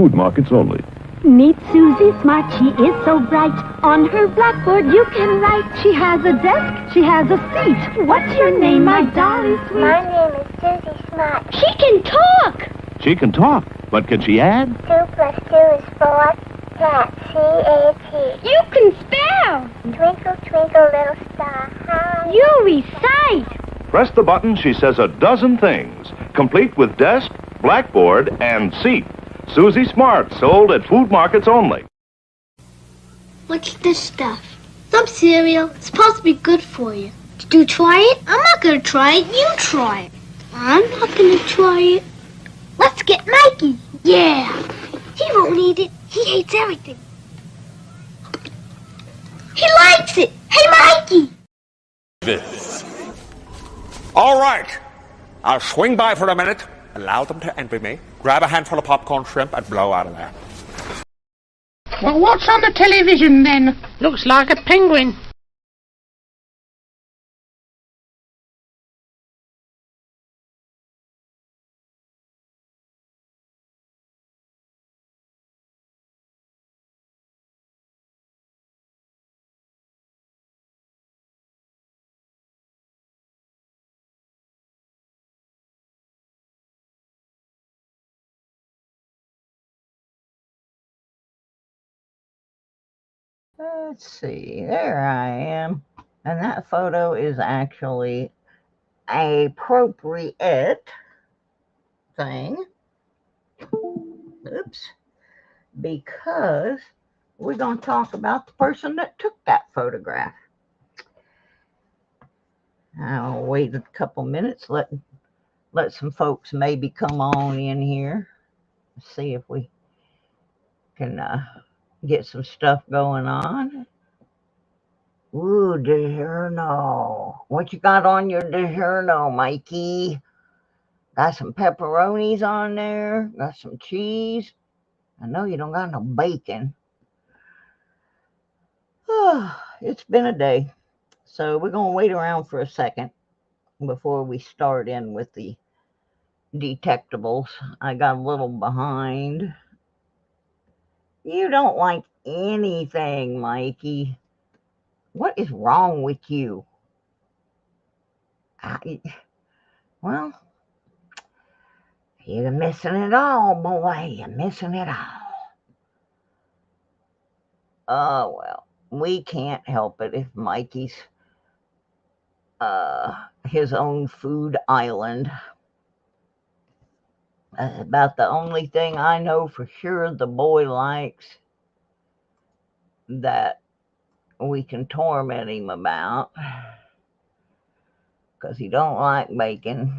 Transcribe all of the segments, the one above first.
food markets only. Meet Susie Smart, she is so bright. On her blackboard you can write. She has a desk, she has a seat. What's your name, my darling sweet? My name is Susie Smart. She can talk! She can talk, but can she add? 2 plus 2 is 4. Cat, C-A-T. You can spell! Twinkle, twinkle, little star, how You recite! Press the button, she says a dozen things, complete with desk, blackboard, and seat. Susie Smart, sold at food markets only. What's this stuff? Some cereal. It's supposed to be good for you. Did you try it? I'm not gonna try it. You try it. I'm not gonna try it. Let's get Mikey. Yeah. He won't eat it. He hates everything. He likes it. Hey, Mikey. This. All right. I'll swing by for a minute. Allow them to envy me. Grab a handful of popcorn shrimp and blow out of there. Well, what's on the television then? Looks like a penguin. Let's see, there I am. And that photo is actually a appropriate thing. Oops. Because we're going to talk about the person that took that photograph. I'll wait a couple minutes, let some folks maybe come on in here. See if we can get some stuff going on. Ooh, DiGiorno. What you got on your DiGiorno, Mikey? Got some pepperonis on there. Got some cheese. I know you don't got no bacon. Oh, it's been a day. So we're going to wait around for a second before we start in with the detectables. I got a little behind. You don't like anything, Mikey. What is wrong with you? Well, you're missing it all, boy. You're missing it all. Oh, well, we can't help it if Mikey's his own food island. That's about the only thing I know for sure the boy likes that we can torment him about, because he don't like bacon.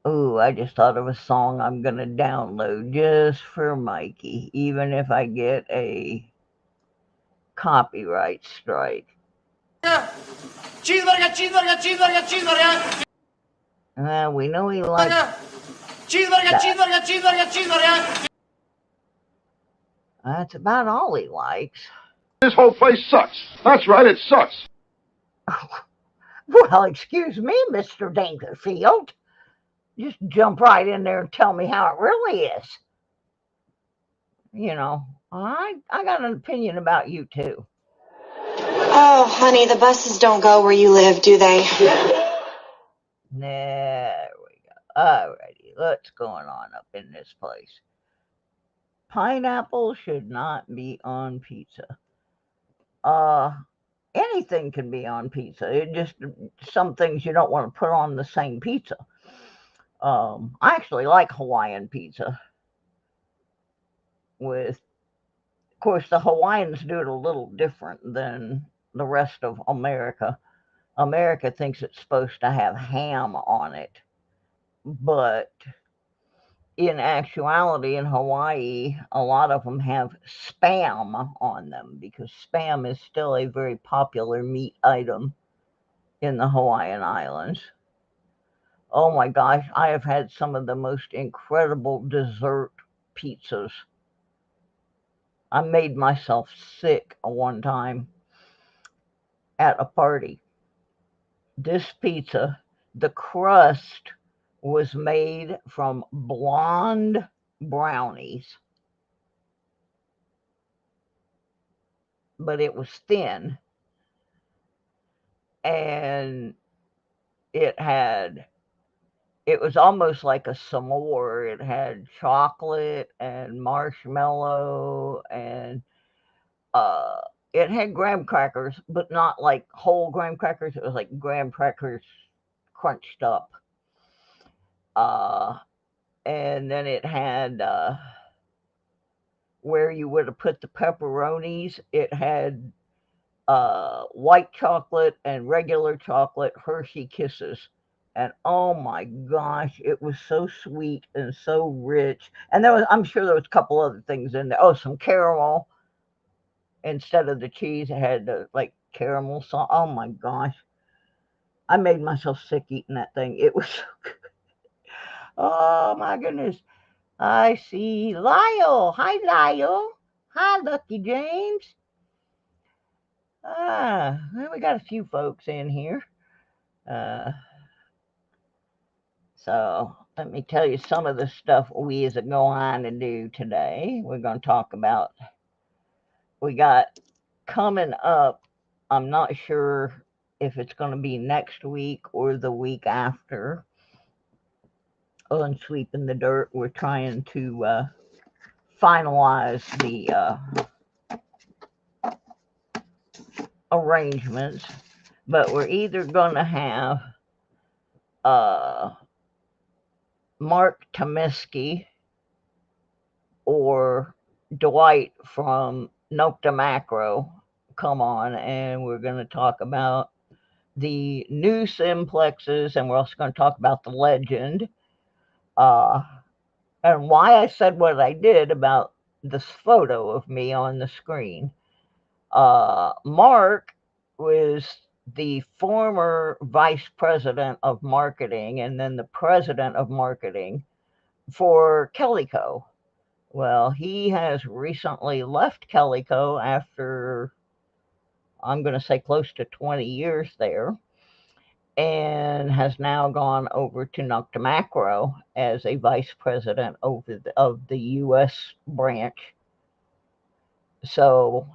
Ooh, I just thought of a song I'm gonna download just for Mikey, even if I get a copyright strike. Cheeseburger, cheeseburger, cheeseburger, cheeseburger. We know he likes cheeseburger, cheeseburger, cheeseburger, cheeseburger. That's about all he likes. This whole place sucks. That's right, it sucks. Well, excuse me, Mr. Dangerfield. Just jump right in there and tell me how it really is. You know, I got an opinion about you too. Oh, honey, the buses don't go where you live, do they? There we go. Alrighty, what's going on up in this place? Pineapple should not be on pizza. Anything can be on pizza. It just, some things you don't want to put on the same pizza. I actually like Hawaiian pizza. Of course, the Hawaiians do it a little different than the rest of America. America thinks it's supposed to have ham on it, but in actuality, in Hawaii, a lot of them have Spam on them, because Spam is still a very popular meat item in the Hawaiian Islands. Oh my gosh, I have had some of the most incredible dessert pizzas. I made myself sick one time at a party. This pizza, the crust was made from blonde brownies, but it was thin, and it was almost like a s'more. It had chocolate and marshmallow, and uh, it had graham crackers, but not like whole graham crackers. It was like graham crackers crunched up. And then it had where you would have put the pepperonis. It had white chocolate and regular chocolate Hershey Kisses. And oh my gosh, it was so sweet and so rich. And I'm sure there was a couple other things in there. Oh, some caramel instead of the cheese. It had like caramel sauce. Oh my gosh, I made myself sick eating that thing. It was so good. Oh my goodness. I see Lyle. Hi, Lyle. Hi, Lucky James. Well, we got a few folks in here. So let me tell you some of the stuff we is going on to do today. We're going to talk about, we got coming up, I'm not sure if it's going to be next week or the week after, on Sweepin the Dirt. We're trying to finalize the arrangements, but we're either going to have Mark Tomiski or Dwight from Nocta Macro come on, and we're going to talk about the new simplexes, and we're also going to talk about the legend, and why I said what I did about this photo of me on the screen. Mark was the former vice president of marketing and then the president of marketing for Kellyco. Well, he has recently left Kellyco after, I'm going to say, close to 20 years there, and has now gone over to Nocta Macro as a vice president of the U.S. branch. So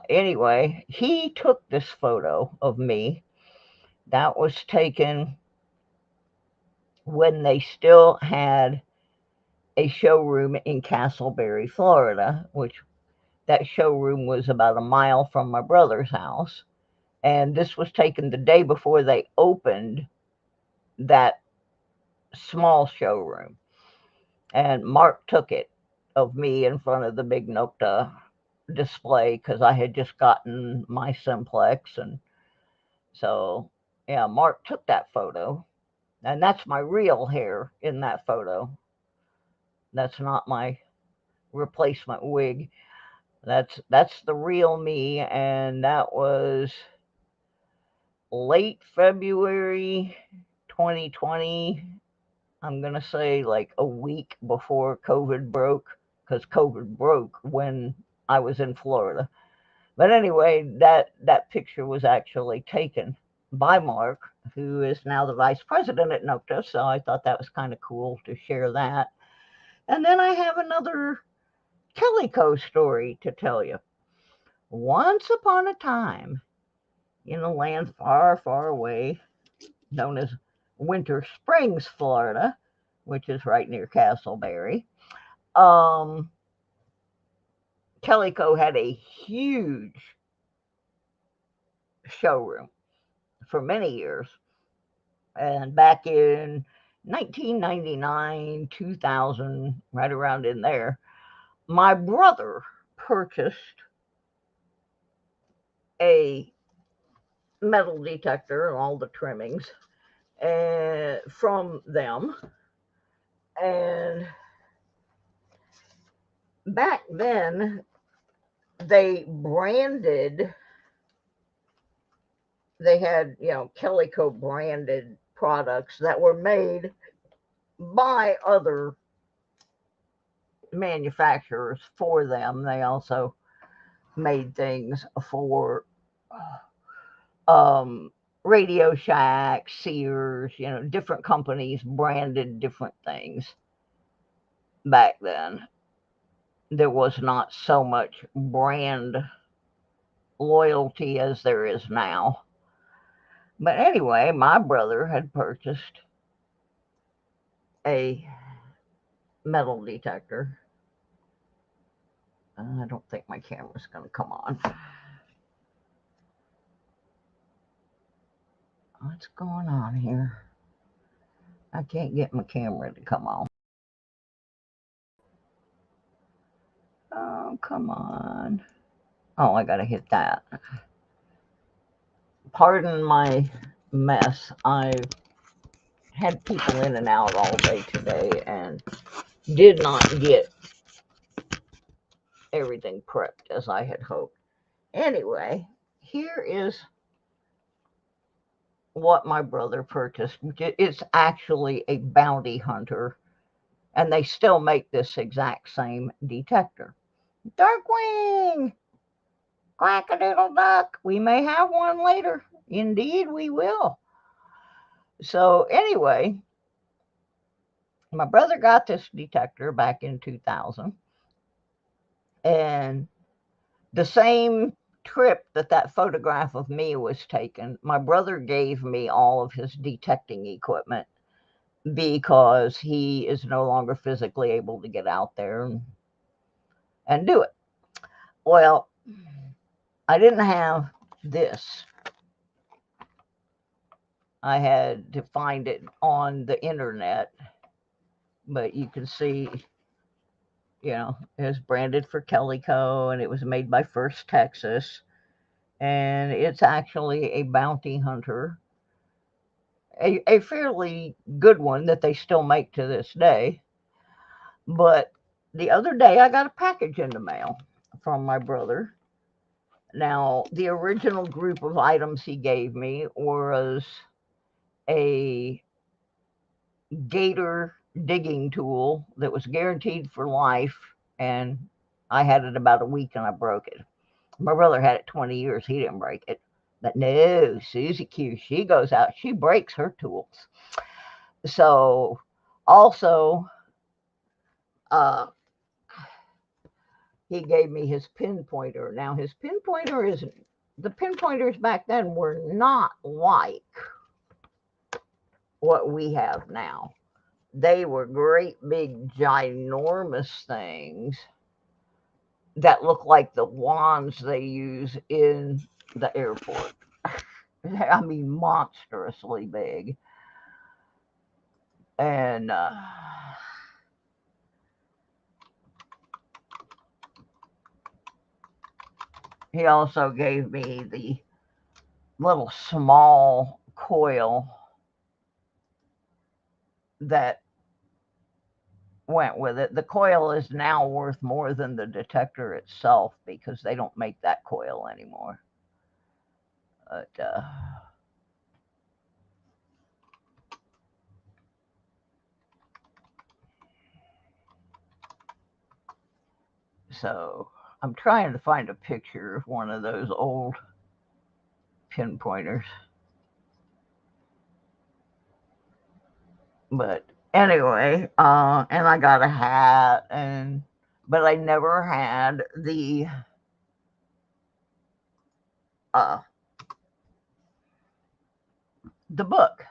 anyway, he took this photo of me. That was taken when they still had a showroom in Castleberry, Florida, which that showroom was about a mile from my brother's house. And this was taken the day before they opened that small showroom. And Mark took it of me in front of the big Nocta display because I had just gotten my simplex. And so, yeah, Mark took that photo. And that's my real hair in that photo. That's not my replacement wig. That's the real me, and that was late February 2020. I'm going to say like a week before COVID broke, because COVID broke when I was in Florida. But anyway, that picture was actually taken by Mark, who is now the vice president at Nocta, so I thought that was kind of cool to share that. And then I have another Kellyco story to tell you. Once upon a time, in a land far, far away, known as Winter Springs, Florida, which is right near Castleberry, Kellyco had a huge showroom for many years. And back in 1999, 2000, right around in there, my brother purchased a metal detector and all the trimmings from them. And back then, they had, Kellyco branded products that were made by other manufacturers for them. They also made things for Radio Shack, Sears, different companies branded different things back then. There was not so much brand loyalty as there is now. But anyway, my brother had purchased a metal detector. I don't think my camera's going to come on. What's going on here? I can't get my camera to come on. Oh, come on. Oh, I got to hit that. Pardon my mess. I've had people in and out all day today and did not get everything prepped as I had hoped. Anyway, here is what my brother purchased. It's actually a bounty hunter, and they still make this exact same detector. Darkwing! Quack-a-doodle duck. We may have one later. Indeed, we will. So anyway, my brother got this detector back in 2000, and the same trip that photograph of me was taken, my brother gave me all of his detecting equipment because he is no longer physically able to get out there and do it. Well, I didn't have this. I had to find it on the internet, but you can see, it was branded for Calico, and it was made by First Texas, and it's actually a bounty hunter, a fairly good one that they still make to this day. But the other day I got a package in the mail from my brother. Now, the original group of items he gave me was a gator digging tool that was guaranteed for life, and I had it about a week and I broke it. My brother had it 20 years. He didn't break it. But no, Susie Q, she goes out, she breaks her tools. So also, he gave me his pinpointer. Now, his pinpointer the pinpointers back then were not like what we have now. They were great big ginormous things that look like the wands they use in the airport. I mean, monstrously big. And he also gave me the little small coil that went with it. The coil is now worth more than the detector itself because they don't make that coil anymore. But so I'm trying to find a picture of one of those old pinpointers. But anyway, and I got a hat, but I never had the book.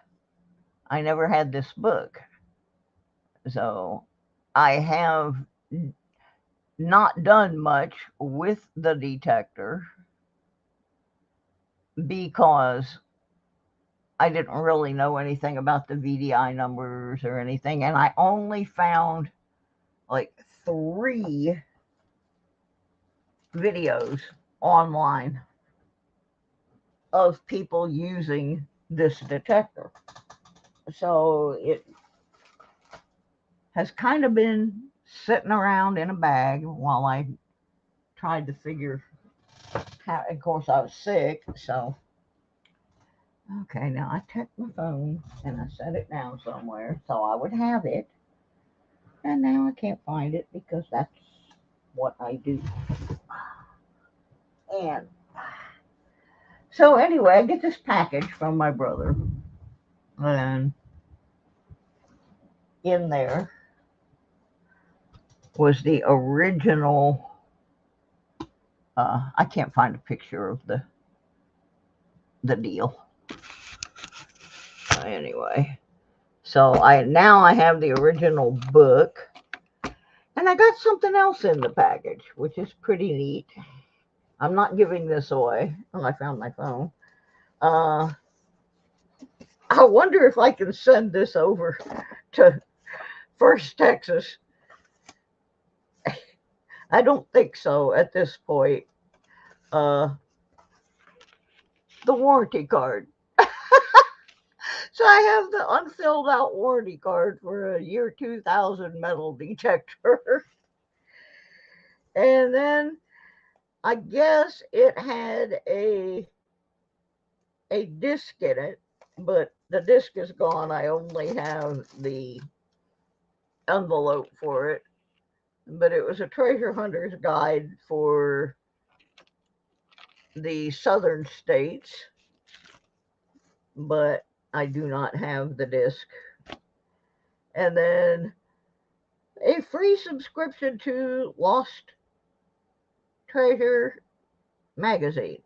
I never had this book. So I have not done much with the detector because I didn't really know anything about the VDI numbers or anything. And I only found like 3 videos online of people using this detector. So it has kind of been sitting around in a bag while I tried to figure how, of course I was sick, so. Okay, now I took my phone and I set it down somewhere so I would have it. And now I can't find it because that's what I do. And So anyway, I get this package from my brother, and in there was the original. I can't find a picture of the deal. Anyway, so I have the original book, and I got something else in the package, which is pretty neat. I'm not giving this away. Oh, I found my phone. I wonder if I can send this over to First Texas. I don't think so at this point. The warranty card. So I have the unfilled out warranty card for a year 2000 metal detector. And then I guess it had a disc in it, but the disc is gone. I only have the envelope for it. But it was a treasure hunter's guide for the southern states, but I do not have the disc. And then a free subscription to Lost Treasure magazine,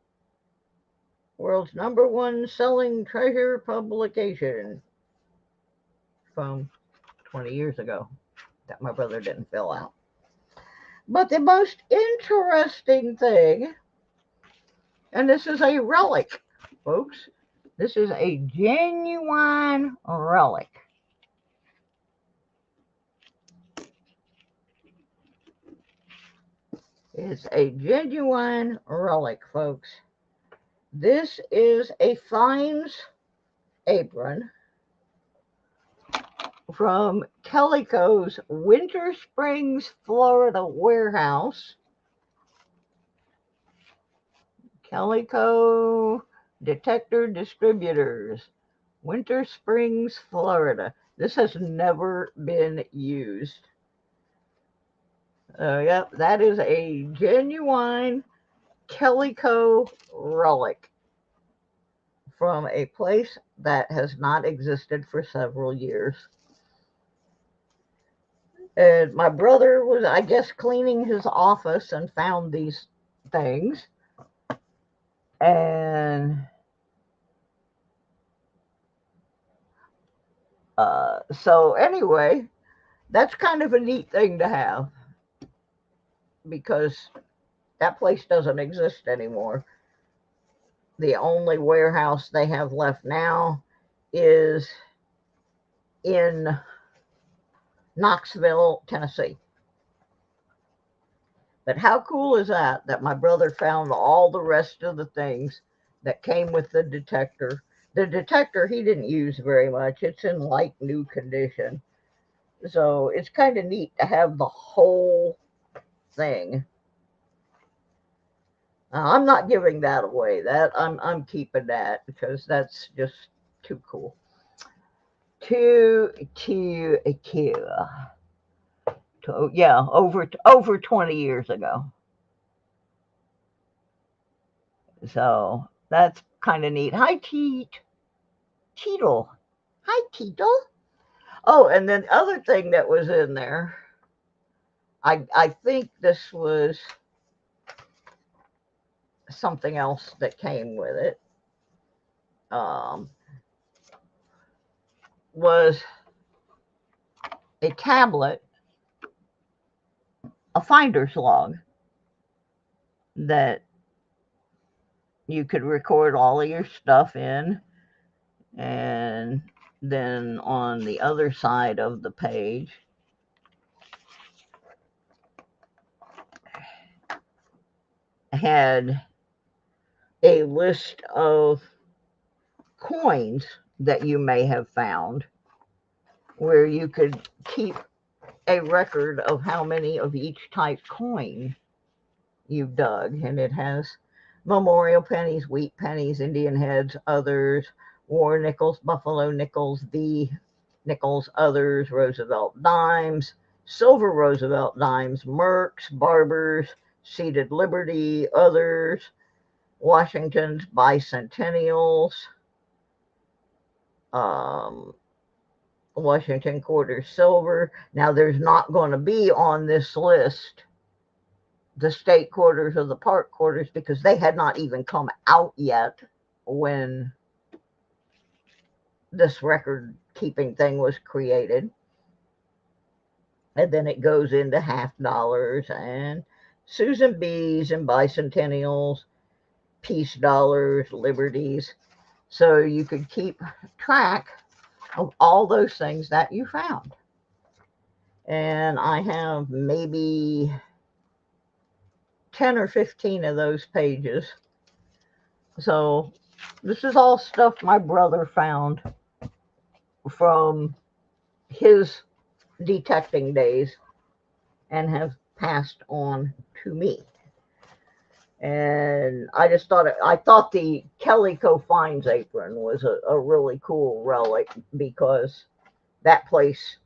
world's #1 selling treasure publication from 20 years ago that my brother didn't fill out. But the most interesting thing, and this is a relic, folks. This is a genuine relic. It's a genuine relic, folks. This is a Fines apron from Calico's Winter Springs, Florida warehouse. Calico Detector Distributors, Winter Springs, Florida. This has never been used. Yep, that is a genuine Calico relic from a place that has not existed for several years. And my brother was, I guess, cleaning his office and found these things. And so anyway, that's kind of a neat thing to have, because that place doesn't exist anymore. The only warehouse they have left now is in Knoxville, Tennessee. But how cool is that, that my brother found all the rest of the things that came with the detector. The detector he didn't use very much. It's in like new condition. So it's kind of neat to have the whole thing. I'm not giving that away. That I'm keeping that, because that's just too cool. Yeah, over 20 years ago. So that's kind of neat. Hi, Cheetle. Hi, Cheetle. Oh, and then the other thing that was in there, I think this was something else that came with it, was a tablet, a finder's log, that you could record all of your stuff in. And then on the other side of the page had a list of coins that you may have found, where you could keep a record of how many of each type coin you've dug. And it has memorial pennies, wheat pennies, Indian heads, others, war nickels, buffalo nickels, the nickels, others, Roosevelt dimes, silver Roosevelt dimes, Mercs, Barbers, seated Liberty, others, Washington's bicentennials, Washington quarter silver. Now, there's not going to be on this list the state quarters or the park quarters because they had not even come out yet when this record keeping thing was created. And then it goes into $50 and Susan B's and bicentennials, peace dollars, liberties. So you could keep track of all those things that you found. And I have maybe 10 or 15 of those pages. So this is all stuff my brother found from his detecting days and have passed on to me. And I just thought I thought the Calico Fines apron was a really cool relic because that place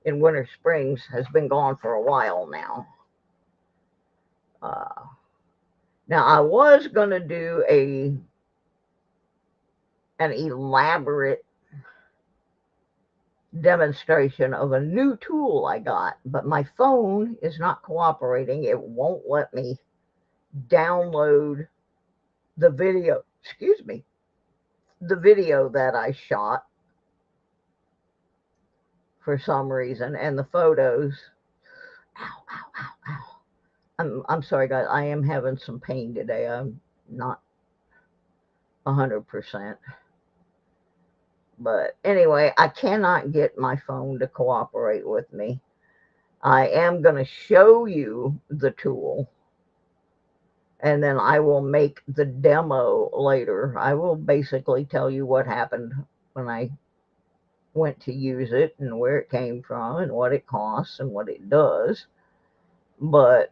in Winter Springs has been gone for a while now. Now, I was going to do an elaborate demonstration of a new tool I got, but my phone is not cooperating. It won't let me download the video, the video that I shot for some reason, and the photos. Ow, ow, ow, ow. I'm sorry, guys. I am having some pain today. I'm not 100%. But anyway, I cannot get my phone to cooperate with me. I am going to show you the tool, and then I will make the demo later. I will basically tell you what happened when I went to use it and where it came from and what it costs and what it does. But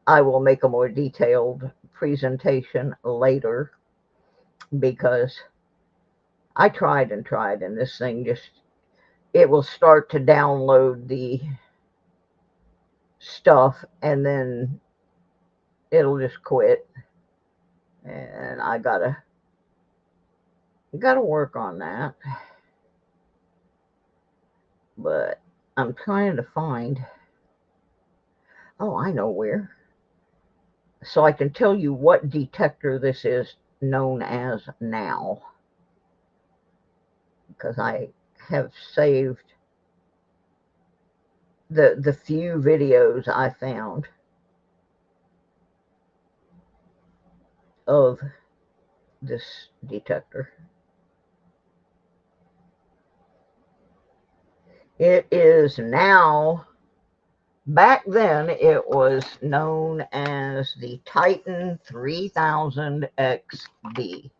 I will make a more detailed presentation later because I tried and tried, and this thing it will start to download the stuff and then it'll just quit. And I gotta work on that. But I'm trying to find, oh, I know where. So I can tell you what detector this is known as now, because I have saved the few videos I found of this detector. It is now, back then it was known as the Titan 3000 XB.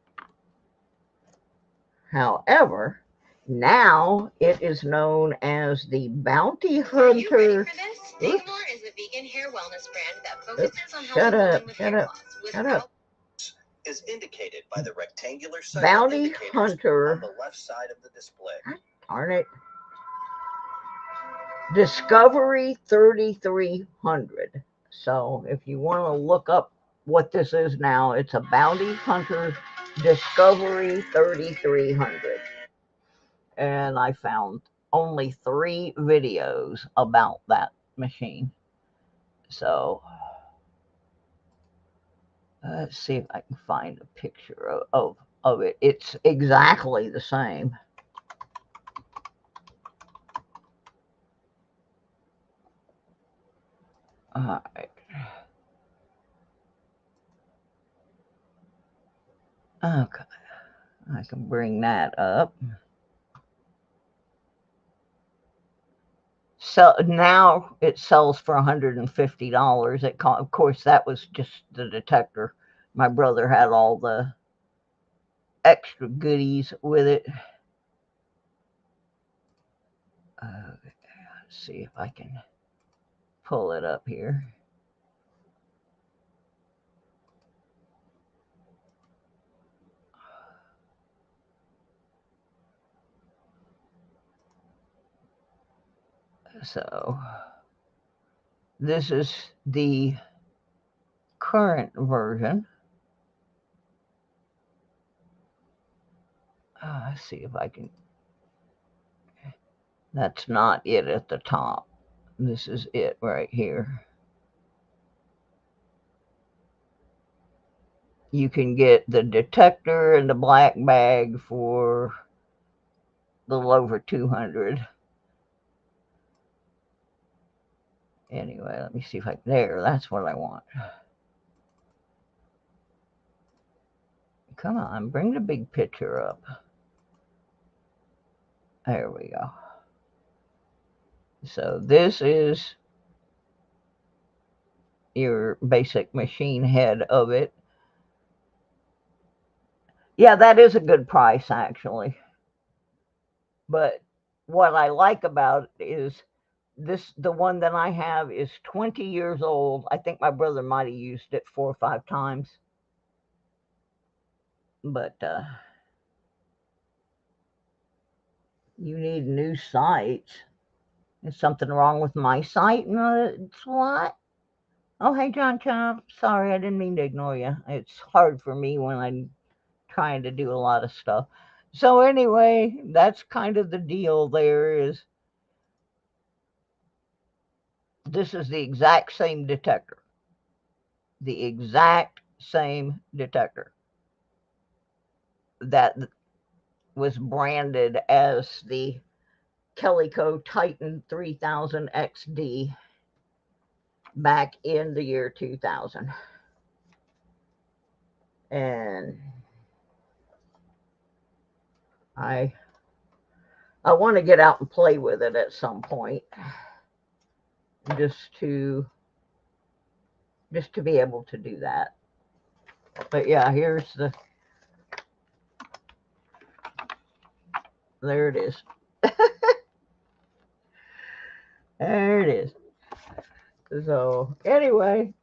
However, now it is known as the Bounty Hunter. Are you ready for this? Daymore is a vegan hair wellness brand that focuses on helping women with hair loss. Shut up. Is indicated by the rectangular Bounty Hunter on the left side of the display. Darn it. Discovery 3300. So if you want to look up what this is now, it's a Bounty Hunter Discovery 3300. And I found only 3 videos about that machine. So let's see if I can find a picture of it. It's exactly the same. All right. Okay. I can bring that up. So now it sells for $150. Of course, that was just the detector. My brother had all the extra goodies with it. Let's see if I can pull it up here. So this is the current version. Let's see if I can. That's not it at the top. This is it right here. You can get the detector and the black bag for a little over $200. Anyway, let me see if I can. There, that's what I want. Come on, bring the big picture up. There we go. So this is your basic machine head of it. Yeah, that is a good price, actually. But what I like about it is the one that I have is 20 years old. I think my brother might have used it 4 or 5 times. But you need new sights. Is something wrong with my sight? No, it's what? Oh, hey, John Chump. Sorry, I didn't mean to ignore you. It's hard for me when I'm trying to do a lot of stuff. So anyway, that's kind of the deal there is this is the exact same detector. The exact same detector that was branded as the Calico Titan 3000 XD back in the year 2000. And I want to get out and play with it at some point, just to be able to do that. But yeah, here's there it is. There it is. So anyway,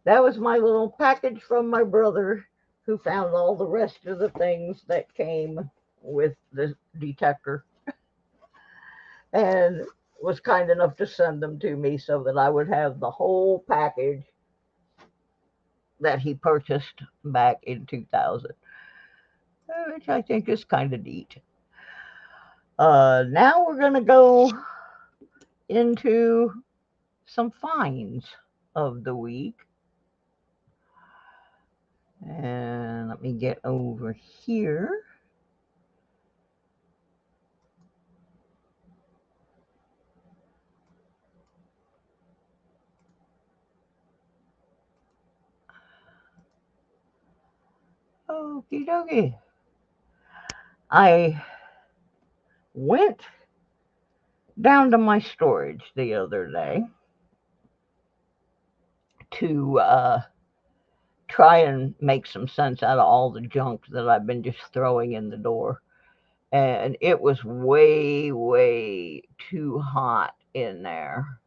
that was my little package from my brother, who found all the rest of the things that came with the detector and was kind enough to send them to me so that I would have the whole package that he purchased back in 2000, which I think is kind of neat. Now we're going to go into some finds of the week. And let me get over here. Okie dokie. I went down to my storage the other day to try and make some sense out of all the junk that I've been just throwing in the door. And it was way, way too hot in there.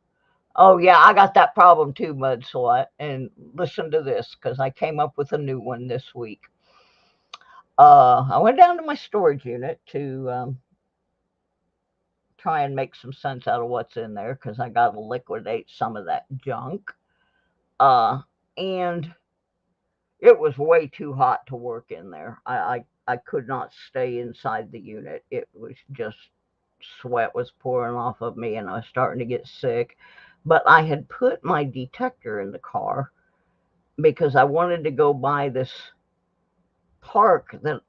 Oh, yeah, I got that problem too, Mud Slut. And listen to this, because I came up with a new one this week. I went down to my storage unit to try and make some sense out of what's in there, because I got to liquidate some of that junk. And it was way too hot to work in there. I could not stay inside the unit. It was just sweat was pouring off of me, and I was starting to get sick. But I had put my detector in the car because I wanted to go by this park that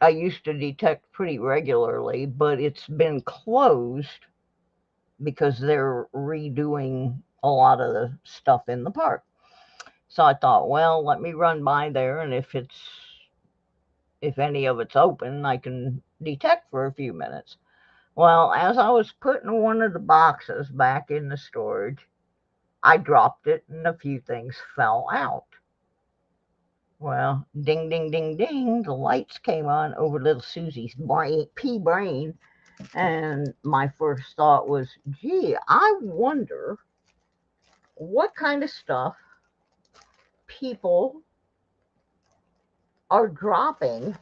I used to detect pretty regularly, but it's been closed because they're redoing a lot of the stuff in the park. So I thought, well, let me run by there, and if any of it's open, I can detect for a few minutes. Well, as I was putting one of the boxes back in the storage, I dropped it and a few things fell out. Well, ding, ding, ding, ding, the lights came on over little Susie's pea brain. And my first thought was, gee, I wonder what kind of stuff people are dropping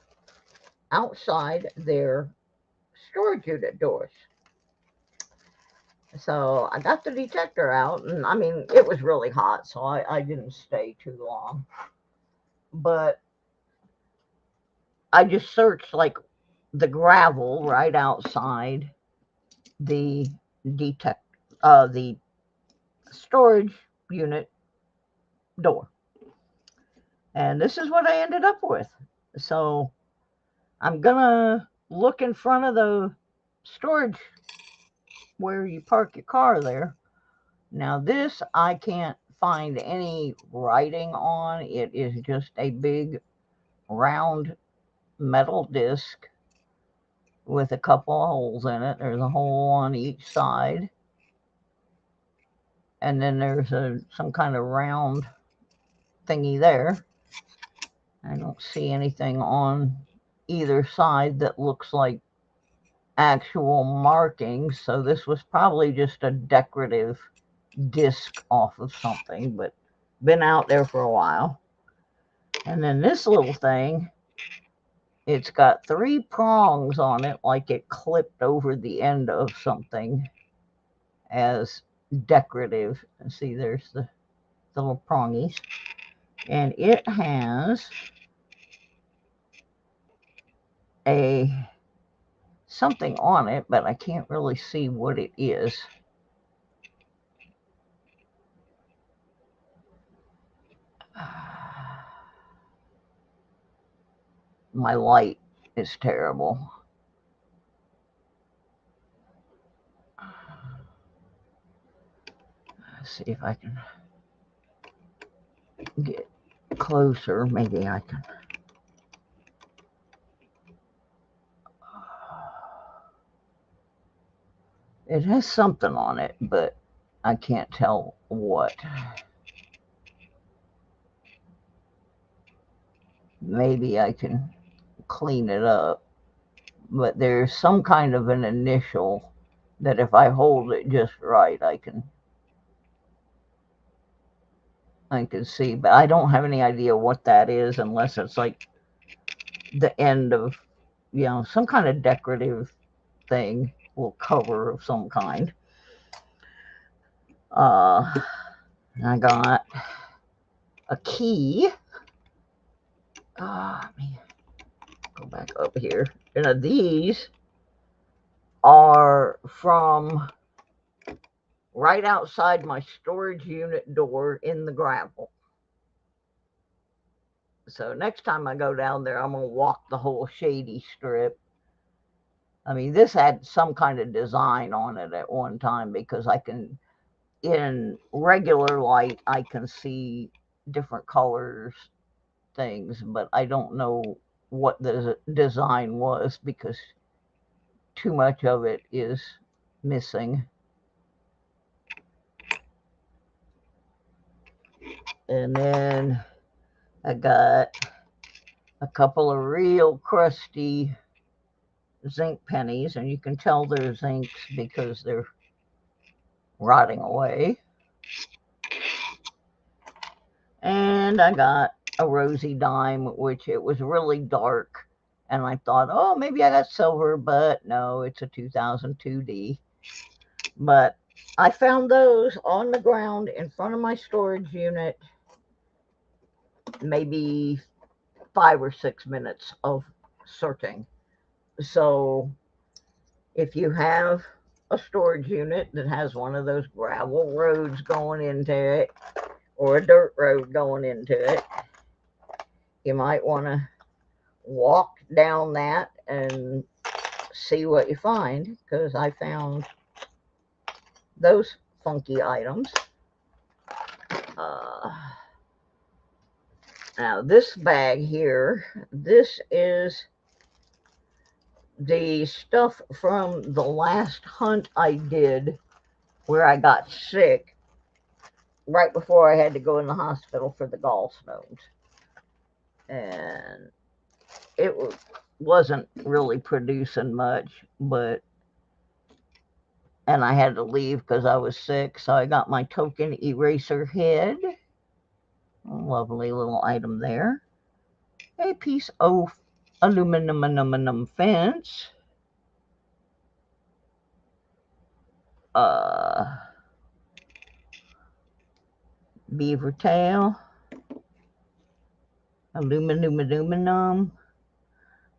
outside their storage unit doors. So I got the detector out, and I mean, it was really hot, so I didn't stay too long. But I just searched like the gravel right outside the the storage unit door. And this is what I ended up with. So I'm gonna look in front of the storage where you park your car there. Now this I can't find any writing on. It is just a big round metal disc with a couple of holes in it. There's a hole on each side. And then there's some kind of round thingy there. I don't see anything on either side that looks like actual markings. So this was probably just a decorative disc off of something, but been out there for a while. And then this little thing, it's got 3 prongs on it, like it clipped over the end of something as decorative. And see, there's the little prongies. And it has something on it, but I can't really see what it is. My light is terrible. Let's see if I can get closer. Maybe I can. It has something on it, but I can't tell what. Maybe I can clean it up, but there's some kind of an initial that if I hold it just right, I can see, but I don't have any idea what that is unless it's like the end of, some kind of decorative thing, or cover of some kind. I got a key. Let me go back up here. And these are from right outside my storage unit door in the gravel. So next time I go down there, I'm going to walk the whole shady strip. I mean, this had some kind of design on it at one time, because I can, in regular light, I can see different colors, things, but I don't know what the design was because too much of it is missing. And then I got a couple of real crusty zinc pennies, and you can tell they're zincs because they're rotting away. And I got a rosy dime, which it was really dark, and I thought, oh, maybe I got silver, but no, it's a 2002D. But I found those on the ground in front of my storage unit, maybe 5 or 6 minutes of searching. So if you have a storage unit that has one of those gravel roads going into it, or a dirt road going into it, you might want to walk down that and see what you find, because I found those funky items. Now this bag here, this is the stuff from the last hunt I did where I got sick right before I had to go in the hospital for the gallstones. And it wasn't really producing much, and I had to leave because I was sick. So I got my token eraser head. A lovely little item there. A piece of aluminum fence. Beaver tail. Aluminum.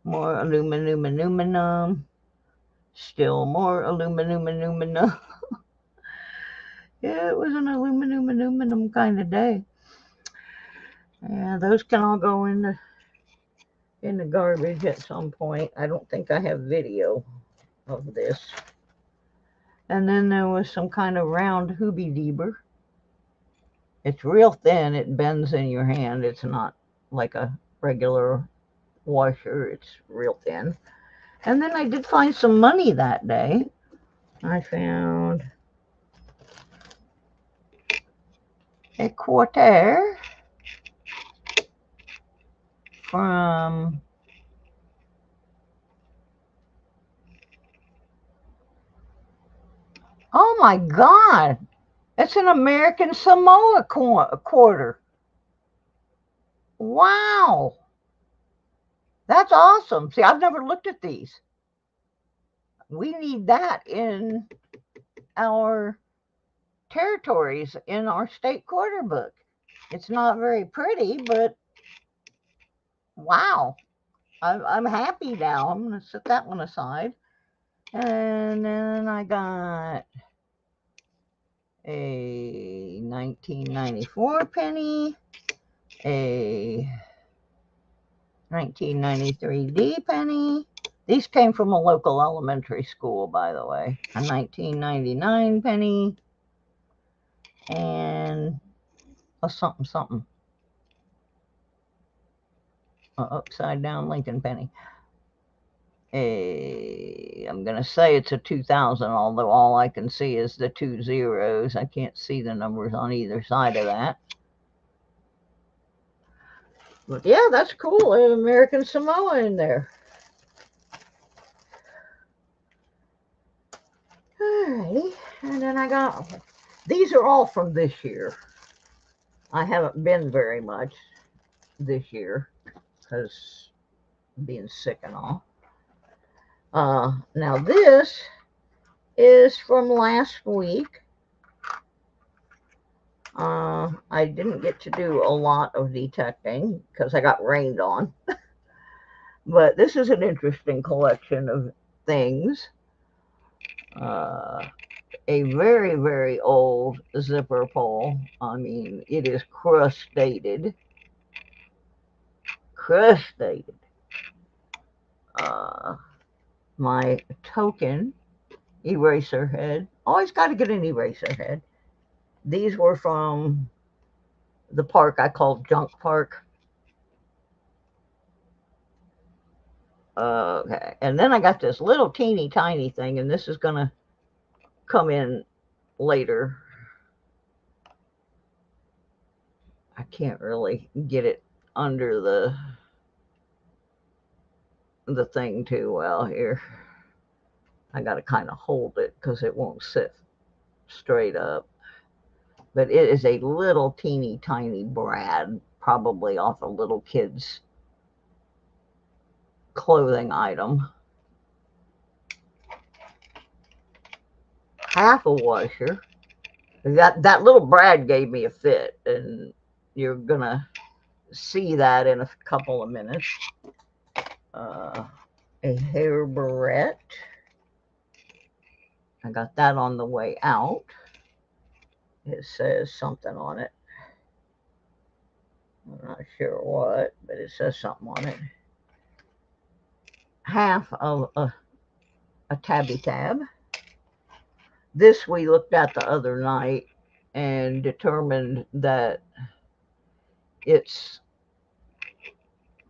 More aluminum. Still more aluminum. Yeah, it was an aluminum kind of day. Yeah, those can all go in the garbage at some point. I don't think I have video of this. And then there was some kind of round hoobie deeber. It's real thin. It bends in your hand. It's not like a regular washer. It's real thin. And then I did find some money that day. I found a quarter from oh my God, it's an American Samoa quarter. Wow, that's awesome. See, I've never looked at these. We need that in our territories, in our state quarter book. It's not very pretty, but wow, I'm happy now. I'm going to set that one aside. And then I got a 1994 penny, a 1993 D penny. These came from a local elementary school, by the way. A 1999 penny and a something. A upside down Lincoln penny. I'm going to say it's a 2000, although all I can see is the 2 zeros. I can't see the numbers on either side of that. But yeah, that's cool. There's American Samoa in there. Alrighty. And then I got, these are all from this year. I haven't been very much this year because being sick and all. Now this is from last week. I didn't get to do a lot of detecting because I got rained on. But this is an interesting collection of things. A very, very old zipper pole. I mean, it is crustated. My token eraser head. Always got to get an eraser head. These were from the park I called Junk Park. Okay, and then I got this little teeny tiny thing, and this is gonna come in later. I can't really get it under the thing too well here. I gotta kind of hold it because it won't sit straight up. But it is a little teeny tiny brad, probably off a little kid's clothing item. Half a washer. That little brad gave me a fit, and you're gonna see that in a couple of minutes. A hair barrette. I got that on the way out. It says something on it. I'm not sure what, but it says something on it. Half of a tabby tab. This we looked at the other night and determined that it's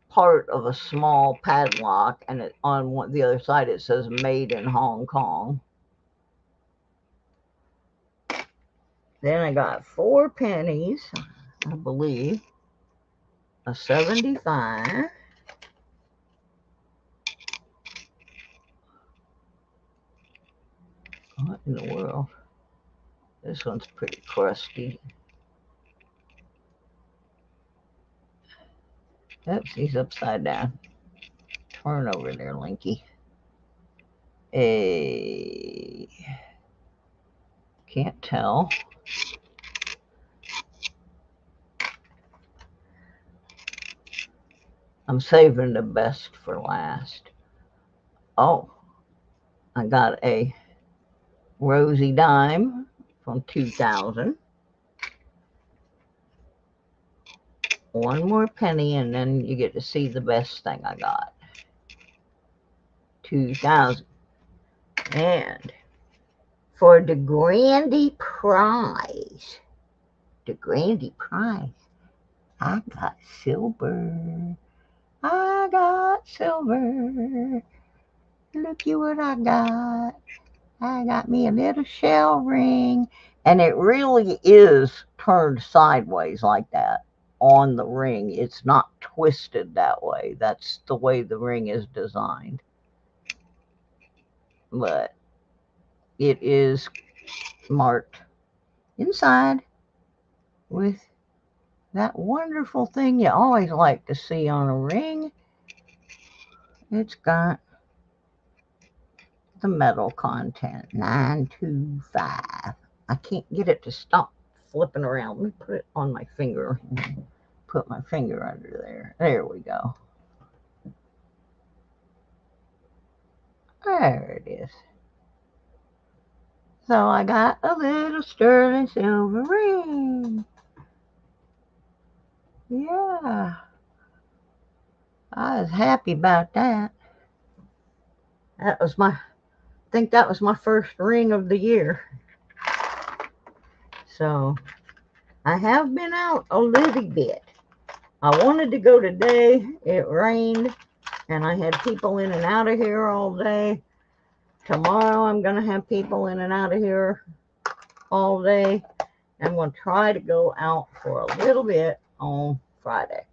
part of a small padlock, and it, on the other side it says made in Hong Kong. Then I got 4 pennies, I believe, a 75, what in the world? This one's pretty crusty. Oops, he's upside down. Turn over there, Linky. Can't tell. I'm saving the best for last. Oh, I got a Rosie dime from 2000. One more penny, and then you get to see the best thing I got. 2000. And for the Grandy prize, I got silver. I got silver. Looky what I got. I got me a little shell ring. And it really is turned sideways like that on the ring. It's not twisted that way. That's the way the ring is designed. But it is marked inside with that wonderful thing you always like to see on a ring. It's got the metal content, 925. I can't get it to stop flipping around. Let me put it on my finger. Put my finger under there. There we go. There it is. So I got a little sterling silver ring. Yeah. I was happy about that. That was I think that was my first ring of the year. So I have been out a little bit. I wanted to go today. It rained and I had people in and out of here all day. Tomorrow I'm going to have people in and out of here all day. I'm going to try to go out for a little bit on Friday.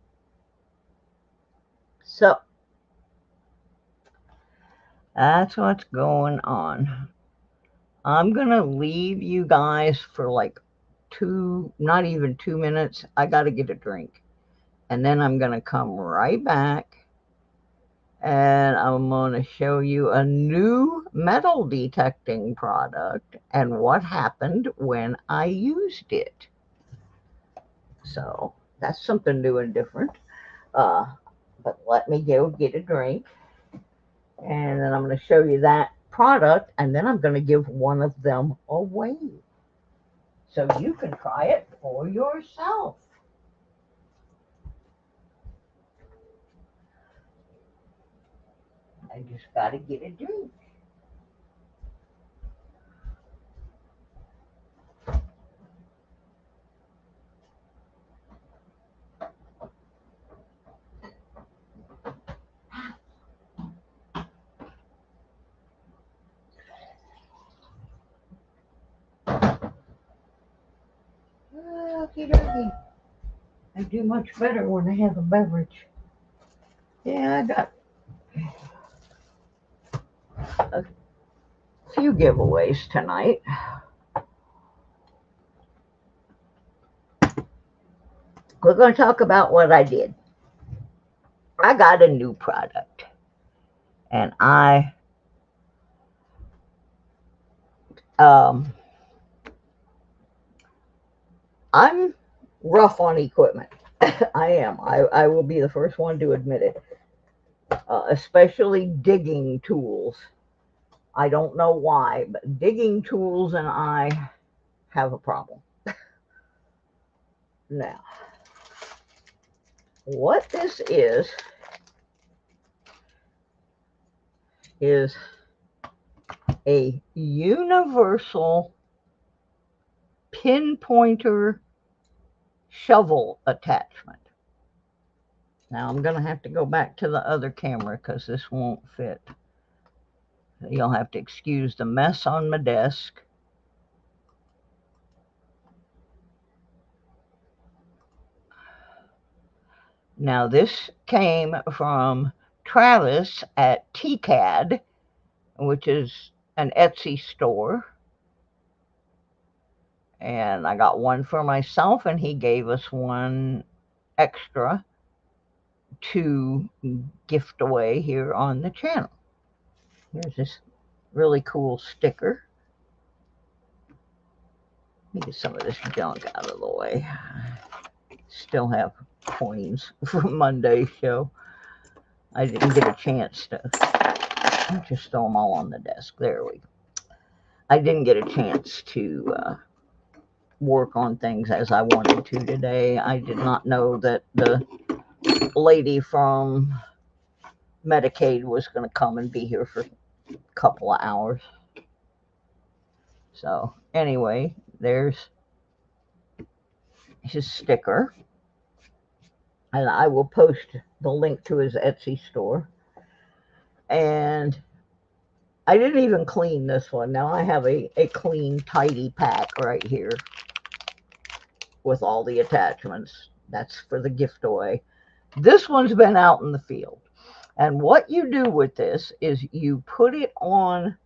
So that's what's going on. I'm going to leave you guys for like not even 2 minutes. I got to get a drink. And then I'm going to come right back. And I'm going to show you a new metal detecting product and what happened when I used it. So that's something new and different. But let me go get a drink. And then I'm going to show you that product. And then I'm going to give one of them away. So you can try it for yourself. I just got to get a drink. Okie dokie. I do much better when I have a beverage. Yeah, I got a few giveaways tonight. We're going to talk about what I did. I got a new product. And I'm rough on equipment. I am. I will be the first one to admit it. Especially digging tools. I don't know why, but digging tools and I have a problem. Now, what this is a universal pinpointer shovel attachment. Now I'm going to have to go back to the other camera because this won't fit. You'll have to excuse the mess on my desk. Now this came from Travis at TCAD, which is an Etsy store. And I got one for myself, and he gave us one extra to gift away here on the channel. Here's this really cool sticker. Let me get some of this junk out of the way. Still have coins from Monday's show. I didn't get a chance to. I'll just throw them all on the desk. There we go. I didn't get a chance to work on things as I wanted to today. I did not know that the lady from Medicaid was going to come and be here for a couple of hours. So anyway, there's his sticker. And I will post the link to his Etsy store. And I didn't even clean this one. Now I have a clean, tidy pack right here with all the attachments. That's for the gift away. This one's been out in the field. And what you do with this is you put it on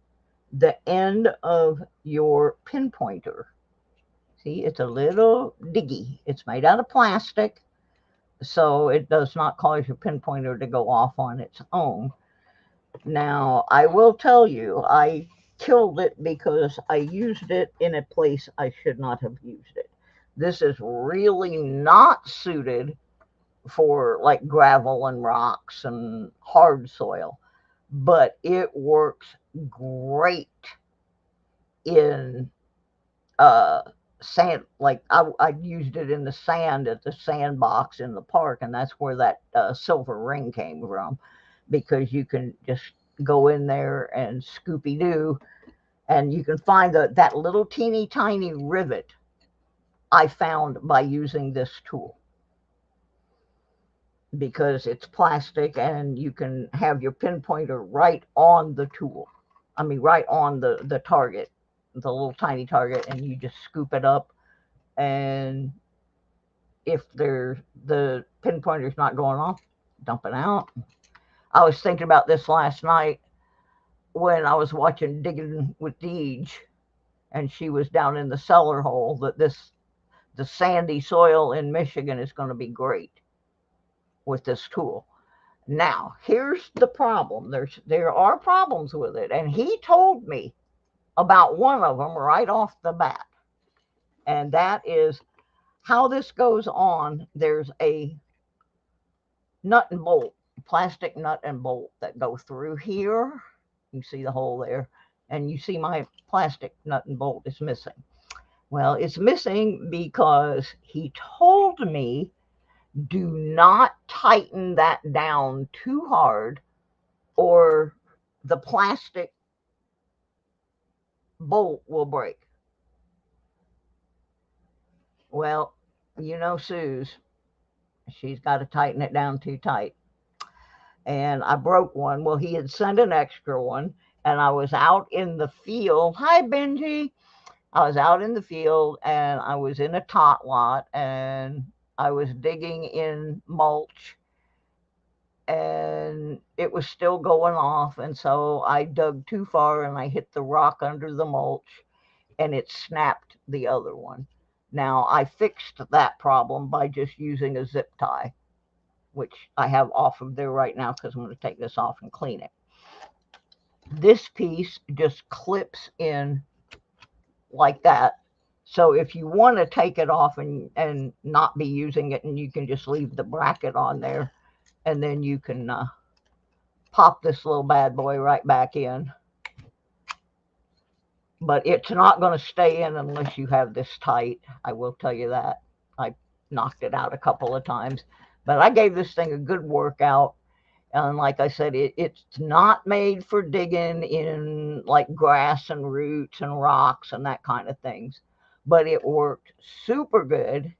the end of your pinpointer. See, it's a little diggy. It's made out of plastic, so it does not cause your pinpointer to go off on its own. Now, I will tell you, I killed it because I used it in a place I should not have used it. This is really not suited for like gravel and rocks and hard soil, but it works great in sand. Like I used it in the sand at the sandbox in the park, and that's where that silver ring came from, because you can just go in there and Scoopy-Doo, and you can find that little teeny tiny rivet I found by using this tool, because it's plastic and you can have your pinpointer right on the tool. I mean, right on the target, the little tiny target, and you just scoop it up. And if the pinpointer's not going off, dump it out. I was thinking about this last night when I was watching Digging with Deej, and she was down in the cellar hole, that the sandy soil in Michigan is going to be great with this tool. Now, here's the problem. There are problems with it, and he told me about one of them right off the bat, and that is how this goes on. There's a nut and bolt, plastic nut and bolt that go through here. You see the hole there, and you see my plastic nut and bolt is missing. Well, it's missing because he told me, do not tighten that down too hard or the plastic bolt will break. Well, you know Suze, she's got to tighten it down too tight. And I broke one. Well, he had sent an extra one, and I was out in the field. Hi, Benji. I was out in the field, and I was in a tot lot, and I was digging in mulch, and it was still going off. And so I dug too far, and I hit the rock under the mulch, and it snapped the other one. Now, I fixed that problem by just using a zip tie, which I have off of there right now because I'm going to take this off and clean it. This piece just clips in like that. So if you want to take it off and not be using it, and you can just leave the bracket on there, and then you can pop this little bad boy right back in. But it's not going to stay in unless you have this tight. I will tell you that. I knocked it out a couple of times. But I gave this thing a good workout. And like I said, it's not made for digging in like grass and roots and rocks and that kind of things. But it worked super good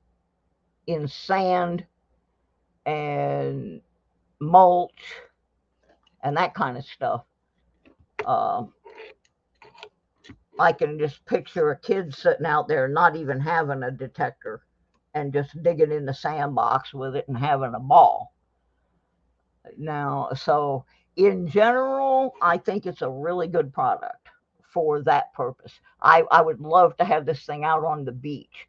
in sand and mulch and that kind of stuff. I can just picture a kid sitting out there not even having a detector and just digging in the sandbox with it and having a ball. Now, so in general, I think it's a really good product for that purpose. I would love to have this thing out on the beach.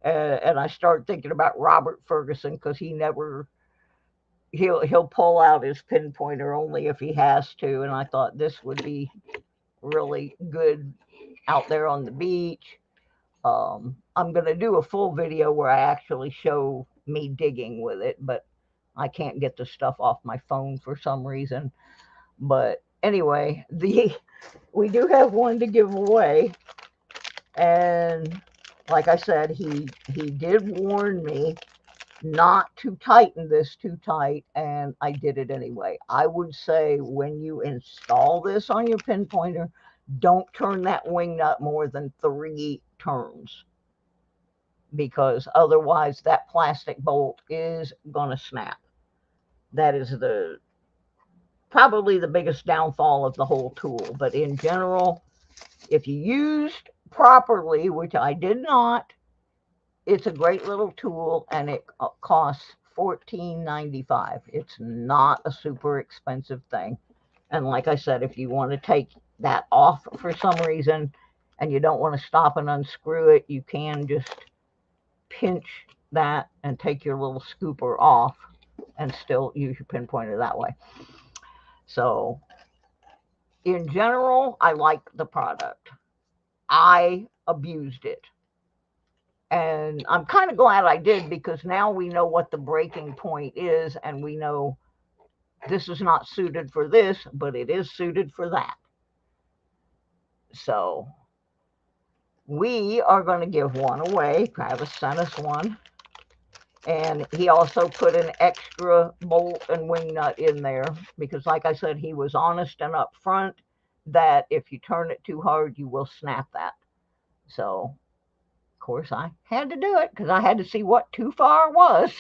And I started thinking about Robert Ferguson, because he'll pull out his pinpointer only if he has to. And I thought this would be really good out there on the beach. I'm going to do a full video where I actually show me digging with it, but I can't get the stuff off my phone for some reason. But anyway, we do have one to give away. And like I said, he did warn me not to tighten this too tight, and I did it anyway. I would say when you install this on your pinpointer, don't turn that wing nut more than 3 turns, because otherwise that plastic bolt is going to snap. That is probably the biggest downfall of the whole tool. But in general, if you used properly, which I did not, it's a great little tool, and it costs $14.95. It's not a super expensive thing. And like I said, if you want to take that off for some reason and you don't want to stop and unscrew it, you can just pinch that and take your little scooper off and still use your pinpointer that way. So in general, I like the product. I abused it. And I'm kind of glad I did, because now we know what the breaking point is, and we know this is not suited for this, but it is suited for that. So we are going to give one away. Travis sent us one. And he also put an extra bolt and wing nut in there, because like I said, he was honest and upfront that if you turn it too hard, you will snap that. So of course, I had to do it because I had to see what too far was.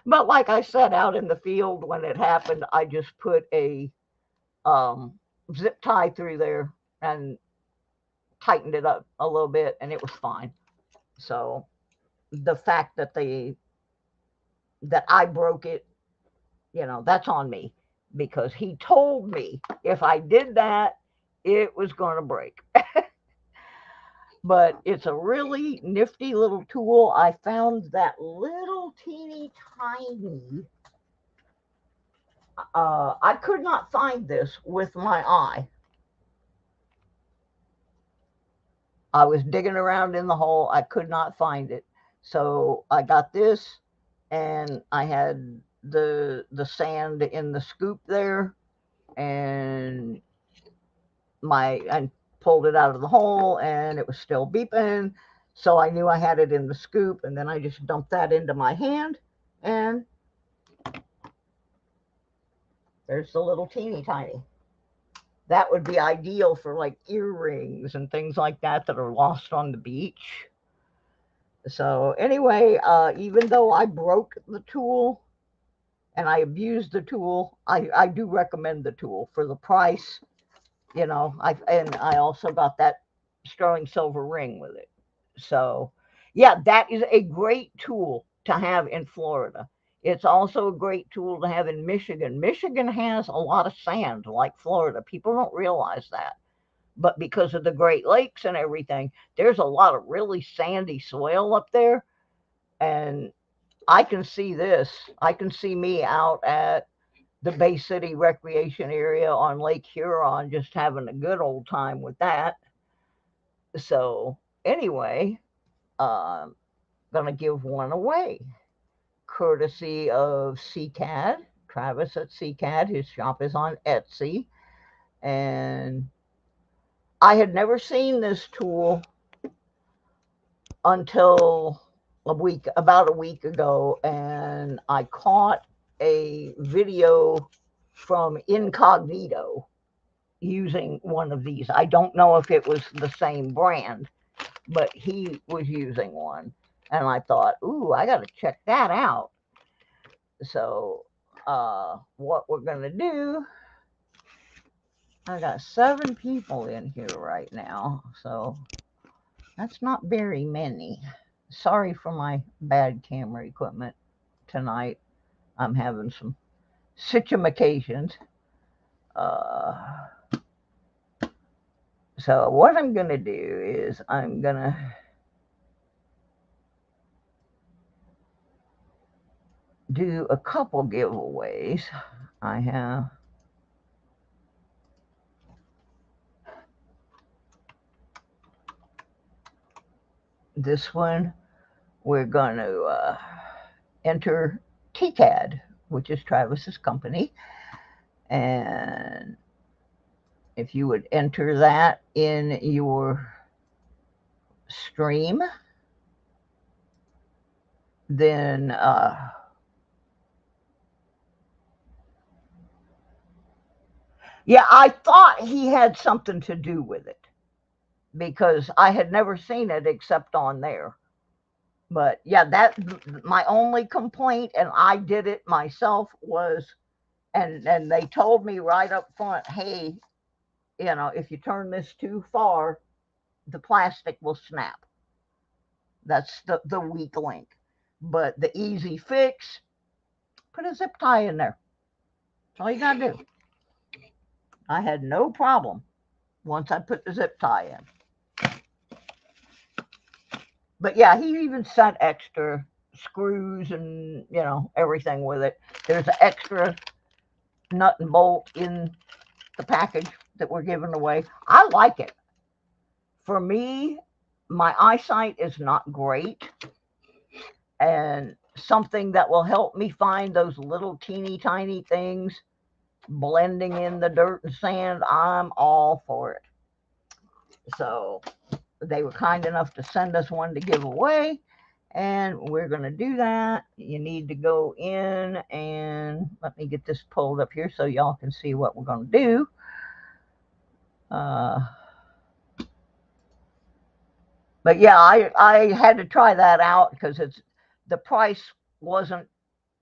But like I said, out in the field when it happened, I just put a zip tie through there and tightened it up a little bit, and it was fine. So the fact that I broke it, that's on me, because he told me if I did that, it was going to break. But it's a really nifty little tool. I found that little teeny tiny, I could not find this with my eye. I was digging around in the hole. I could not find it. So I got this, and I had the sand in the scoop there, and I pulled it out of the hole, and it was still beeping. So I knew I had it in the scoop, and then I just dumped that into my hand, and there's the little teeny tiny. That would be ideal for like earrings and things like that are lost on the beach. So anyway, even though I broke the tool and I abused the tool, I do recommend the tool for the price. I also got that sterling silver ring with it. So yeah, that is a great tool to have in Florida. It's also a great tool to have in Michigan. Michigan has a lot of sand like Florida. People don't realize that. But because of the Great Lakes and everything, there's a lot of really sandy soil up there. And I can see this. I can see me out at the Bay City Recreation Area on Lake Huron just having a good old time with that. So anyway, gonna give one away, courtesy of CCAD, Travis at CCAD. His shop is on Etsy, and I had never seen this tool until about a week ago, and I caught a video from Incognito using one of these. I don't know if it was the same brand, but he was using one, and I thought, ooh, I got to check that out. So what we're going to do, I got 7 people in here right now, so that's not very many. Sorry for my bad camera equipment tonight. I'm having some situations. So what I'm going to do is I'm going to do a couple giveaways. I have this one. We're going to enter TCAD, which is Travis's company. And if you would enter that in your stream, then yeah, I thought he had something to do with it because I had never seen it except on there. But yeah, that my only complaint, and I did it myself, was, and they told me right up front, hey, if you turn this too far, the plastic will snap. That's the weak link. But the easy fix, put a zip tie in there. That's all you gotta do. I had no problem once I put the zip tie in. But yeah, he even sent extra screws and everything with it. There's an extra nut and bolt in the package that we're giving away. I like it. For me, my eyesight is not great, and something that will help me find those little teeny tiny things blending in the dirt and sand, I'm all for it. So they were kind enough to send us one to give away, and we're going to do that. You need to go in, and let me get this pulled up here so y'all can see what we're going to do. But yeah, I had to try that out because the price wasn't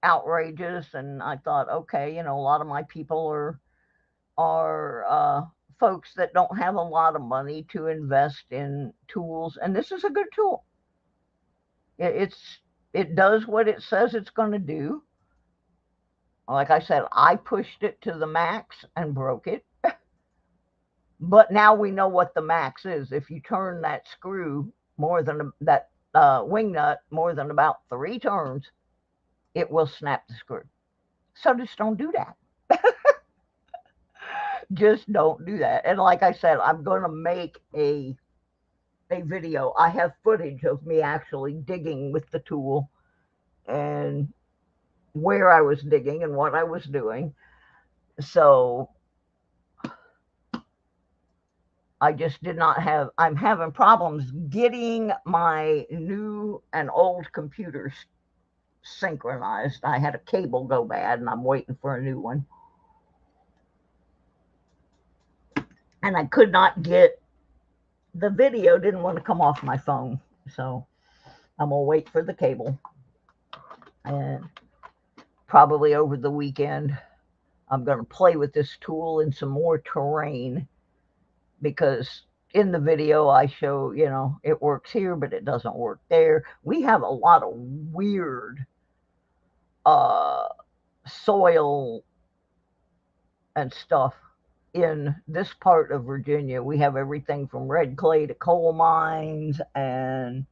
outrageous, and I thought, okay, a lot of my people are folks that don't have a lot of money to invest in tools, and this is a good tool. It does what it says it's going to do. Like I said, I pushed it to the max and broke it. But now we know what the max is. If you turn that screw more than that wing nut more than about 3 turns, it will snap the screw. So just don't do that. Just don't do that. And like I said, I'm going to make a video. I have footage of me actually digging with the tool and where I was digging and what I was doing. So I just did not have, I'm having problems getting my new and old computers synchronized. I had a cable go bad and I'm waiting for a new one. And I could not get the video, didn't want to come off my phone. So I'm going to wait for the cable. And probably over the weekend, I'm going to play with this tool in some more terrain, because in the video I show, it works here, but it doesn't work there. We have a lot of weird soil and stuff in this part of Virginia. We have everything from red clay to coal mines and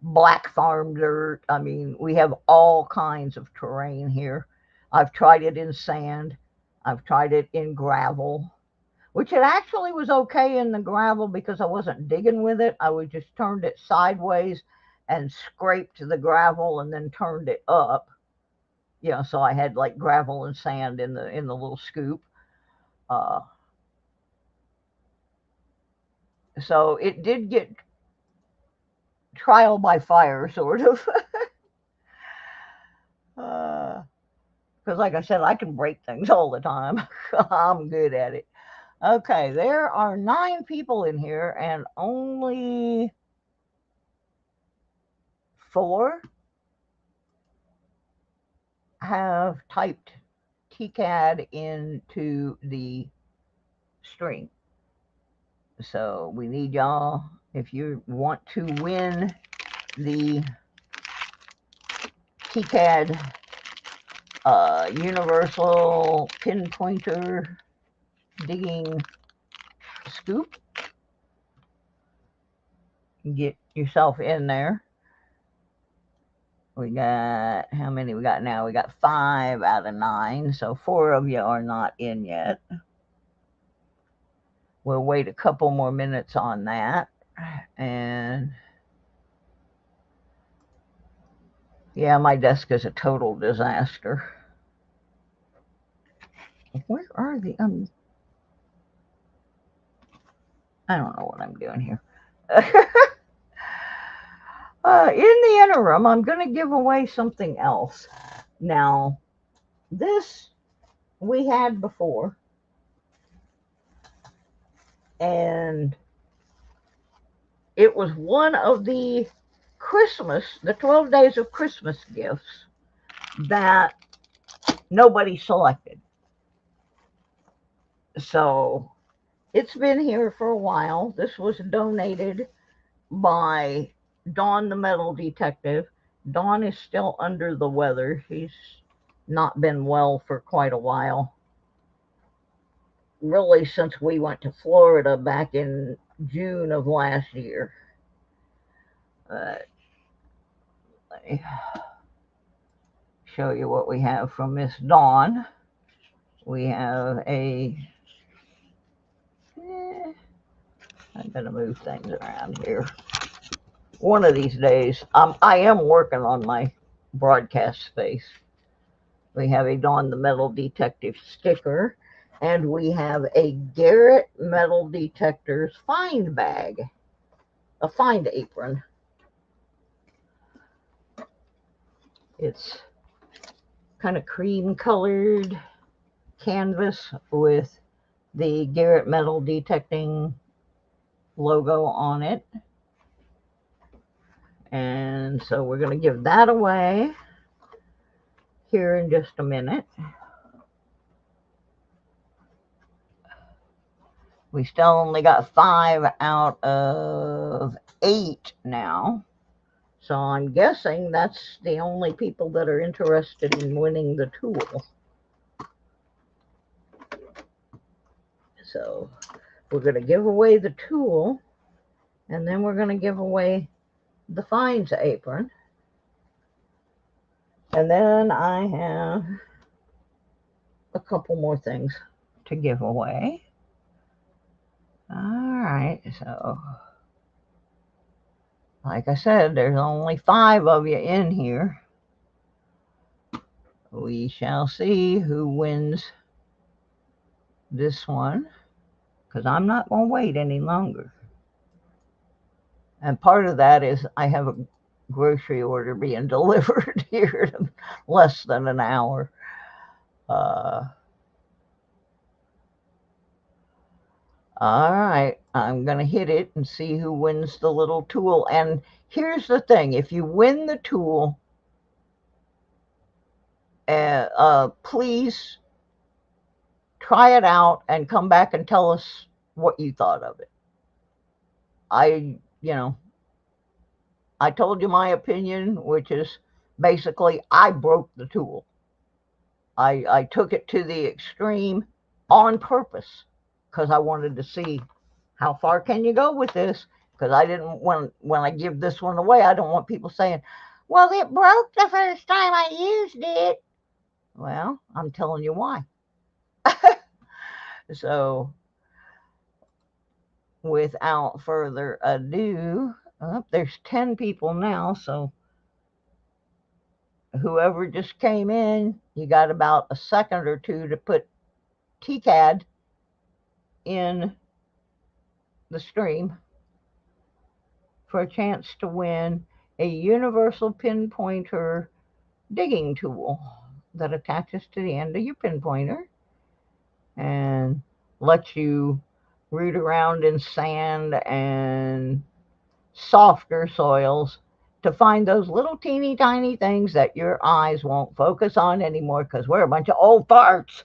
black farm dirt. I mean, we have all kinds of terrain here. I've tried it in sand. I've tried it in gravel, which it actually was okay in the gravel because I wasn't digging with it. I would just turned it sideways and scraped the gravel and then turned it up. So I had like gravel and sand in the little scoop. So it did get trial by fire, sort of. Because like I said, I can break things all the time. I'm good at it. Okay, there are 9 people in here and only 4 have typed TCAD into the stream. So we need y'all, if you want to win the TCAD universal pinpointer digging scoop, get yourself in there. We got, how many we got now? We got 5 out of 9, so 4 of you are not in yet. We'll wait a couple more minutes on that, and Yeah, my desk is a total disaster. Where are the I don't know what I'm doing here. In the interim, I'm going to give away something else. Now, this we had before, and it was one of the 12 days of Christmas gifts that nobody selected. So it's been here for a while. This was donated by Dawn the Metal Detective. Dawn is still under the weather. She's not been well for quite a while. Really, since we went to Florida back in June of last year. Let me show you what we have from Miss Dawn. We have a... I'm going to move things around here. One of these days, I am working on my broadcast space. We have a Dawn the Metal Detective sticker, and we have a Garrett Metal Detector's find bag, a find apron. It's kind of cream colored canvas with the Garrett Metal Detecting logo on it. And so we're going to give that away here in just a minute. We still only got 5 out of 8 now. So I'm guessing that's the only people that are interested in winning the tool. So we're going to give away the tool, and then we're going to give away the finds apron. And then I have a couple more things to give away. All right, so like I said, there's only 5 of you in here. We shall see who wins this one, because I'm not going to wait any longer. And part of that is I have a grocery order being delivered here in less than an hour. All right, I'm going to hit it and see who wins the little tool. And here's the thing. If you win the tool, please try it out and come back and tell us what you thought of it. I told you my opinion, which is basically I broke the tool. I took it to the extreme on purpose because I wanted to see how far can you go with this, because I didn't want, when I give this one away, I don't want people saying, well, it broke the first time I used it. Well, I'm telling you why. So without further ado, there's 10 people now, so whoever just came in, you got about a second or two to put TCAD in the stream for a chance to win a universal pinpointer digging tool that attaches to the end of your pinpointer and lets you root around in sand and softer soils to find those little teeny tiny things that your eyes won't focus on anymore because we're a bunch of old farts.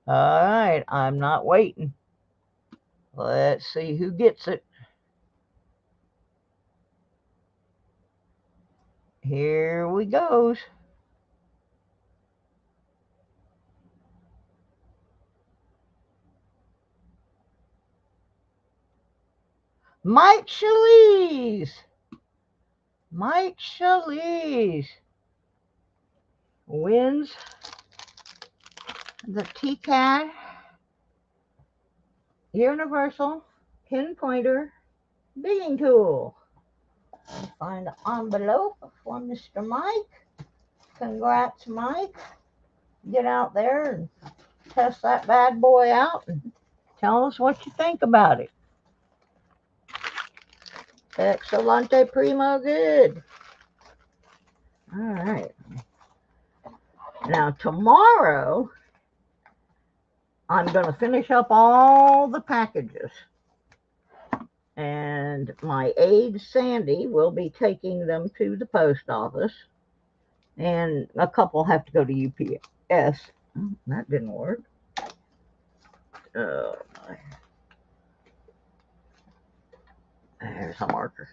All right, I'm not waiting. Let's see who gets it. Here we goes. Mike Schalise. Mike Schalise wins the TCAD Universal Pinpointer Digging Tool. Find an envelope for Mr. Mike. Congrats, Mike. Get out there and test that bad boy out and tell us what you think about it. Excellente, primo, good. All right. Now, tomorrow, I'm going to finish up all the packages. And my aide, Sandy, will be taking them to the post office. And a couple have to go to UPS. Oh, that didn't work. Oh, my. There's a marker.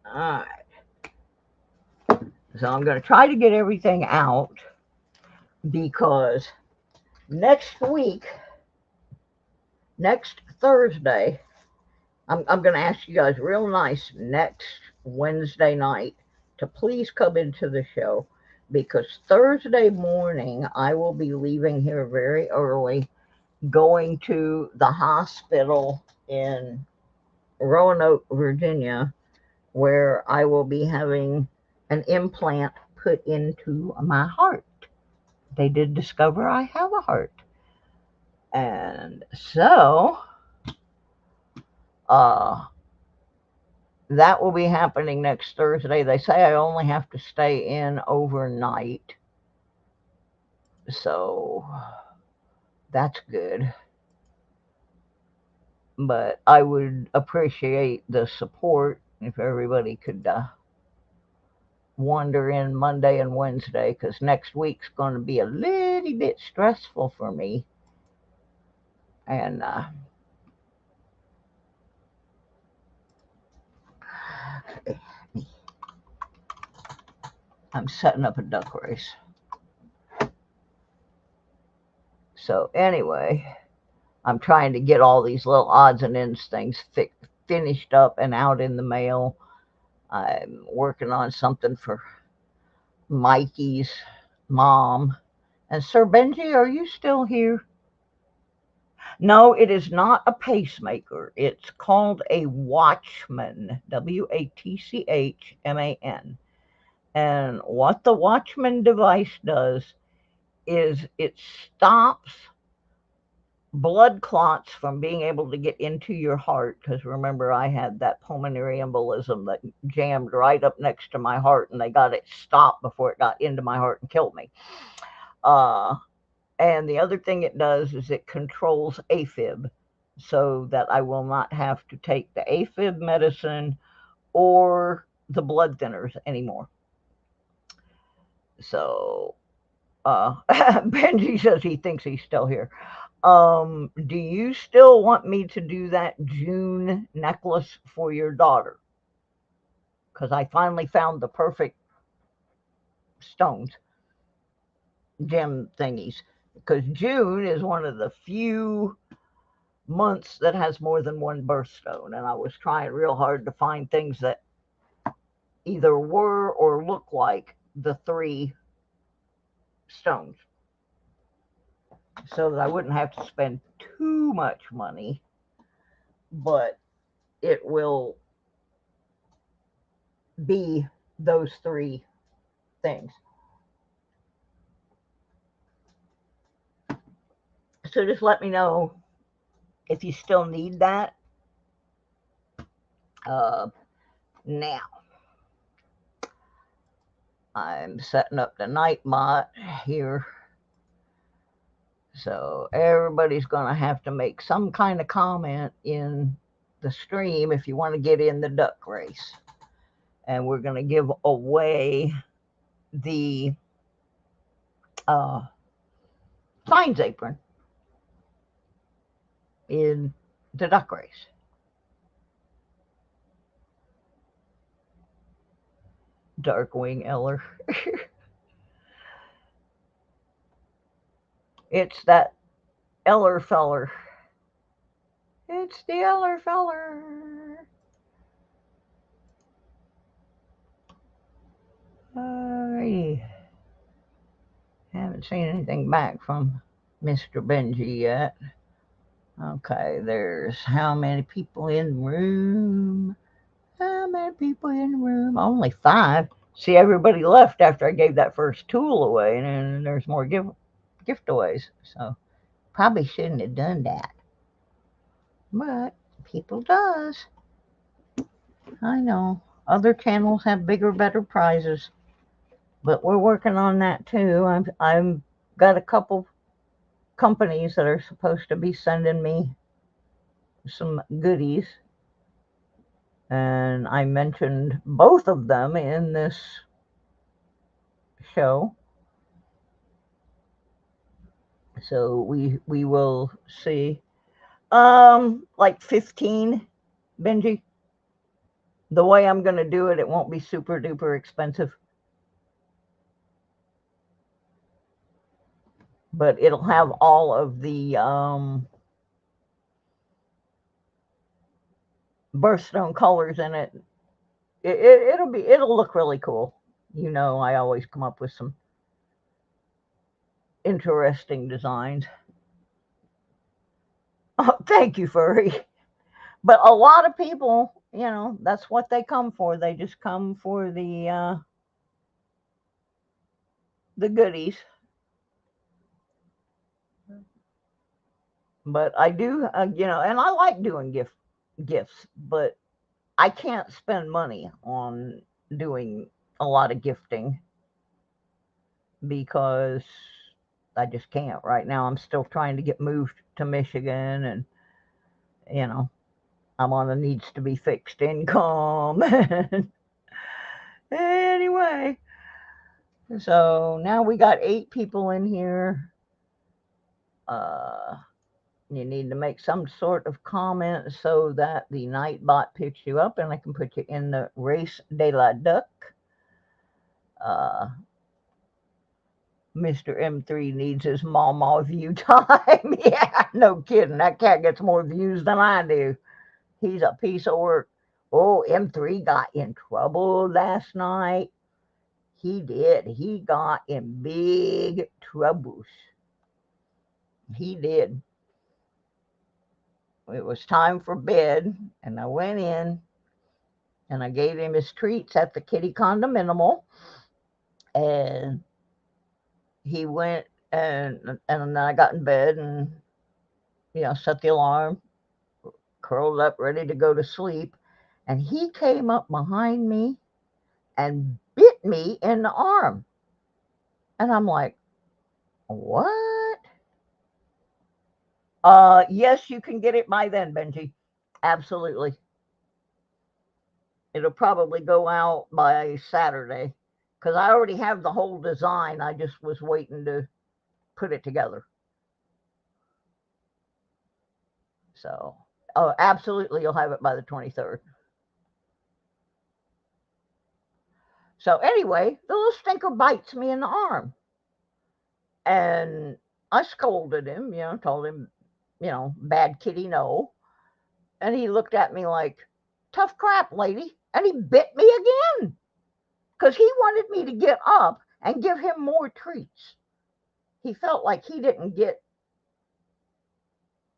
All right. So I'm going to try to get everything out because next week, next Thursday, I'm going to ask you guys real nice next Wednesday night to please come into the show because Thursday morning I will be leaving here very early, going to the hospital in Roanoke, Virginia, where I will be having an implant put into my heart. They did discover I have a heart. And so, that will be happening next Thursday. They say I only have to stay in overnight. So, that's good. But I would appreciate the support if everybody could wander in Monday and Wednesday, because next week's going to be a little bit stressful for me. And okay. I'm setting up a duck race. So anyway, I'm trying to get all these little odds and ends things finished up and out in the mail. I'm working on something for Mikey's mom. And Sir Benji, are you still here? No, it is not a pacemaker. It's called a Watchman, Watchman. And what the Watchman device does is it stops blood clots from being able to get into your heart, because remember I had that pulmonary embolism that jammed right up next to my heart, and they got it stopped before it got into my heart and killed me. And the other thing it does is it controls AFib, so that I will not have to take the AFib medicine or the blood thinners anymore. So Benji says he thinks he's still here. Do you still want me to do that June necklace for your daughter? Because I finally found the perfect stones, gem thingies. Because June is one of the few months that has more than one birthstone. And I was trying real hard to find things that either were or look like the 3 stones, so that I wouldn't have to spend too much money, but it will be those 3 things. So just let me know if you still need that. Now, I'm setting up the night mott here. So everybody's going to have to make some kind of comment in the stream if you want to get in the duck race. And we're going to give away the Fines apron in the duck race. Darkwing Eller. It's that Eller feller. It's the Eller feller. Alrighty. Haven't seen anything back from Mr. Benji yet. Okay, there's how many people in the room? How many people in the room? Only 5. See, everybody left after I gave that first tool away, and then there's more giveaways. So probably shouldn't have done that. But people does. I know. Other channels have bigger, better prizes. But we're working on that too. I've got a couple companies that are supposed to be sending me some goodies. And I mentioned both of them in this show. So we will see. Like 15, Benji. The way I'm gonna do it, it won't be super duper expensive. But it'll have all of the birthstone colors in it. It'll look really cool. You know, I always come up with some interesting designs. Oh, thank you, Furry. But a lot of people, you know, that's what they come for. They just come for the goodies. But I do, you know, and I like doing gifts, but I can't spend money on doing a lot of gifting because I just can't right now. I'm still trying to get moved to Michigan, and you know, I'm on a needs to be fixed income. Anyway, so now we got 8 people in here. You need to make some sort of comment so that the Nightbot picks you up and I can put you in the Race de la Duck. Mr. M3 needs his mama view time. Yeah, no kidding. That cat gets more views than I do. He's a piece of work. Oh, M3 got in trouble last night. He did. He got in big troubles. He did. It was time for bed, and I went in, and I gave him his treats at the kitty condominium, and he went, and then I got in bed and, you know, set the alarm, curled up, ready to go to sleep, and he came up behind me and bit me in the arm. And I'm like, what? Yes, you can get it by then, Benji. Absolutely. It'll probably go out by Saturday because I already have the whole design. I just was waiting to put it together. So, oh, absolutely, you'll have it by the 23rd. So anyway, the little stinker bites me in the arm. And I scolded him, you know, told him, you know, bad kitty, no. And he looked at me like, tough crap, lady. And he bit me again because he wanted me to get up and give him more treats. He felt like he didn't get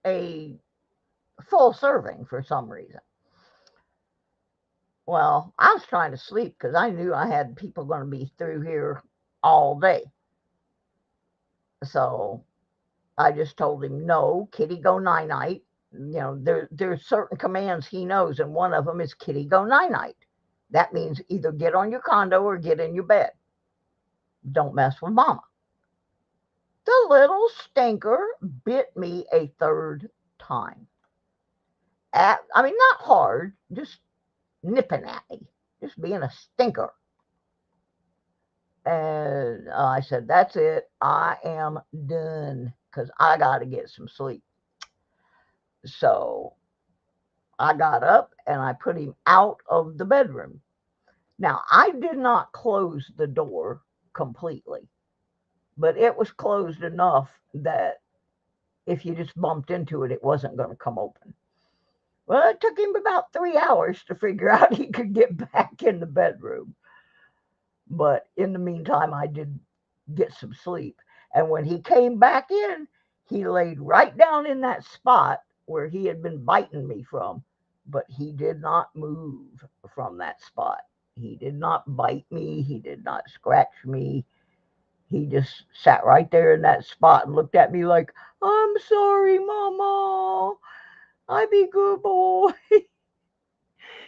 a full serving for some reason. Well, I was trying to sleep because I knew I had people going to be through here all day. So I just told him, no, kitty, go night-night. You know, there's certain commands he knows, and one of them is kitty, go night-night. That means either get on your condo or get in your bed. Don't mess with mama. The little stinker bit me a 3rd time. I mean, not hard, just nipping at me, just being a stinker. And I said, that's it. I am done because I got to get some sleep. So I got up and I put him out of the bedroom. Now, I did not close the door completely, but it was closed enough that if you just bumped into it, it wasn't going to come open. Well, it took him about 3 hours to figure out he could get back in the bedroom. But in the meantime, I did get some sleep. And when he came back in, He laid right down in that spot where he had been biting me from, but he did not move from that spot. He did not bite me. He did not scratch me. He just sat right there in that spot and looked at me like, I'm sorry, Mama. I be good boy.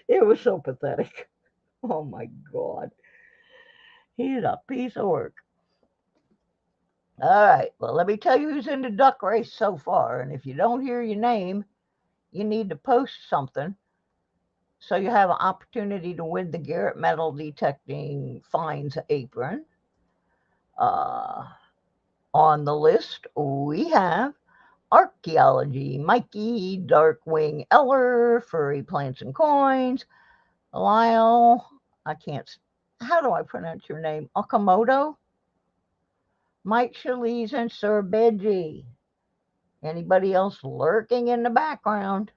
It was so pathetic. Oh my God. He's a piece of work. All right. Well, let me tell you who's in the duck race so far. And if you don't hear your name, you need to post something so you have an opportunity to win the Garrett Metal Detecting Fines apron. On the list, we have Archaeology, Mikey, Darkwing Eller, Furry Plants and Coins, Lyle, how do I pronounce your name? Okamoto, Mike Shaliz, and Sir Benji. Anybody else lurking in the background?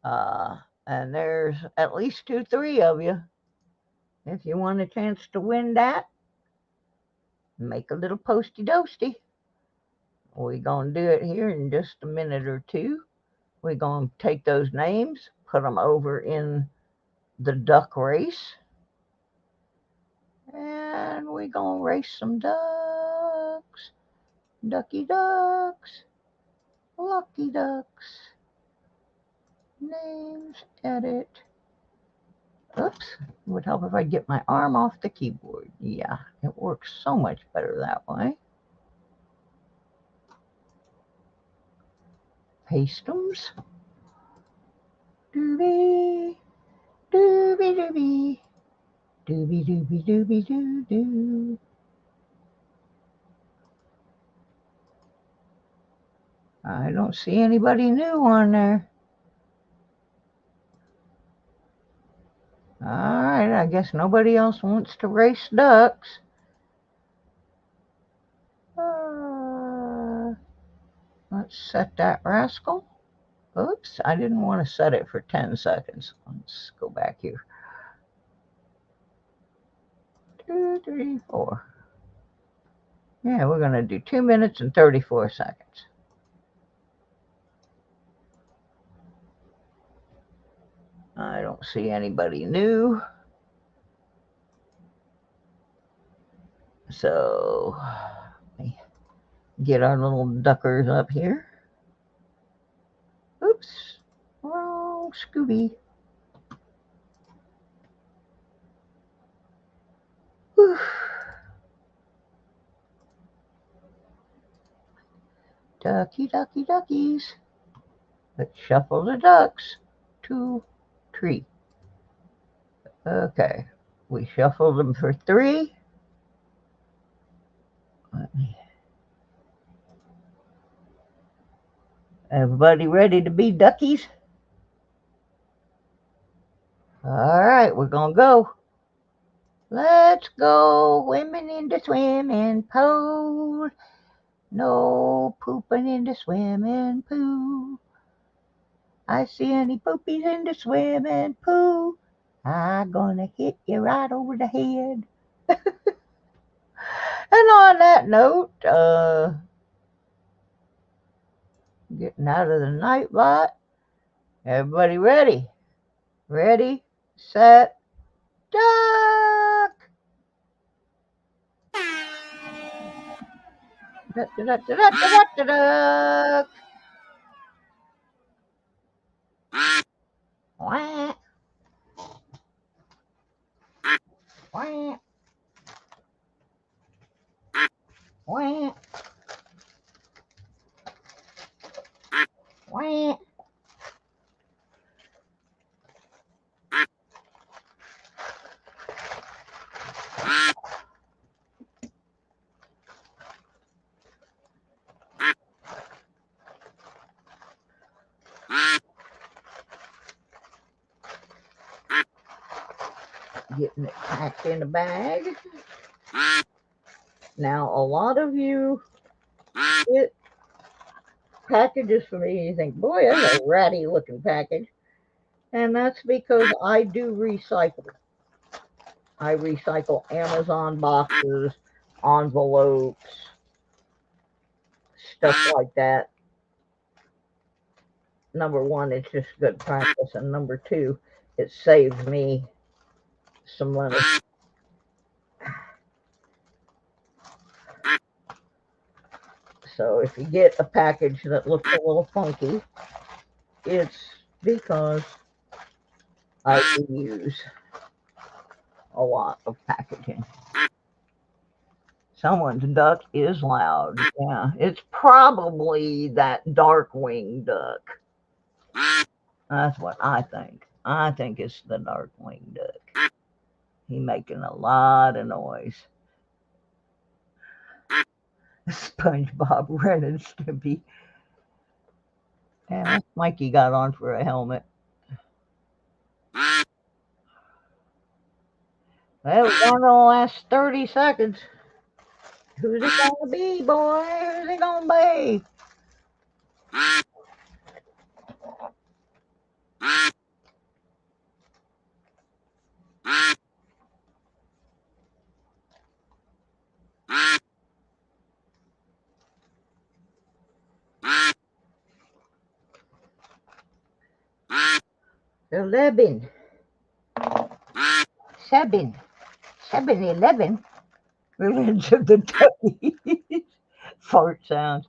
And there's at least 2-3 of you. If you want a chance to win that, make a little posty-dosty. We're going to do it here in just a minute or two. We're going to take those names, put them over in the duck race, and we're going to race some ducks. Ducky ducks, lucky ducks. Names, edit. Oops, it would help if I get my arm off the keyboard. Yeah, it works so much better that way. Pastems. Doobie, doobie, doobie, doobie, doobie, doobie, doo, doo. I don't see anybody new on there. All right, I guess nobody else wants to race ducks. Let's set that rascal. Oops, I didn't want to set it for 10 seconds. Let's go back here. 2, 3, 4. Yeah, we're going to do 2 minutes and 34 seconds. I don't see anybody new. So, let me get our little duckers up here. Oops, wrong Scooby. Whew. Ducky, ducky, duckies. Let's shuffle the ducks. 2, 3. Okay, we shuffled them for 3. Everybody ready to be duckies? All right, we're going to go. Let's go, women in the swimming pool. No pooping in the swimming pool. I see any poopies in the swimming pool, I'm gonna hit you right over the head. And on that note, getting out of the night bot. Everybody ready? Ready, set, duck! Duck, duck, duck, duck, duck, duck, duck. Wah. Wah. Wah. Wah. Getting it packed in a bag. Now, a lot of you get packages for me and you think, boy, that's a ratty looking package. And that's because I do recycle. I recycle Amazon boxes, envelopes, stuff like that. Number one, it's just good practice, and number two, it saves me some money. So if you get a package that looks a little funky, it's because I reuse a lot of packaging. Someone's duck is loud. Yeah, it's probably that dark-winged duck. That's what I think. I think it's the dark-winged duck. He's making a lot of noise. SpongeBob, Ren and Stimpy. Yeah, Mikey got on for a helmet. Well, we're down to the last 30 seconds. Who's it gonna be, boy? Who's it gonna be? Eleven. 11. Revenge of the Duckies. Fart sounds.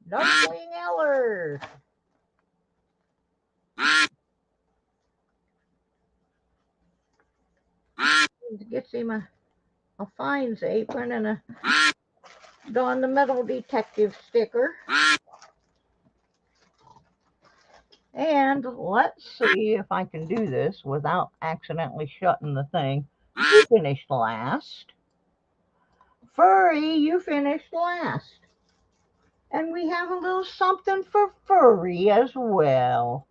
Darkwing Eller. Gets him a fines apron and a Don the Metal Detective sticker. And let's see if I can do this without accidentally shutting the thing. You finished last. Furry, you finished last. And we have a little something for Furry as well.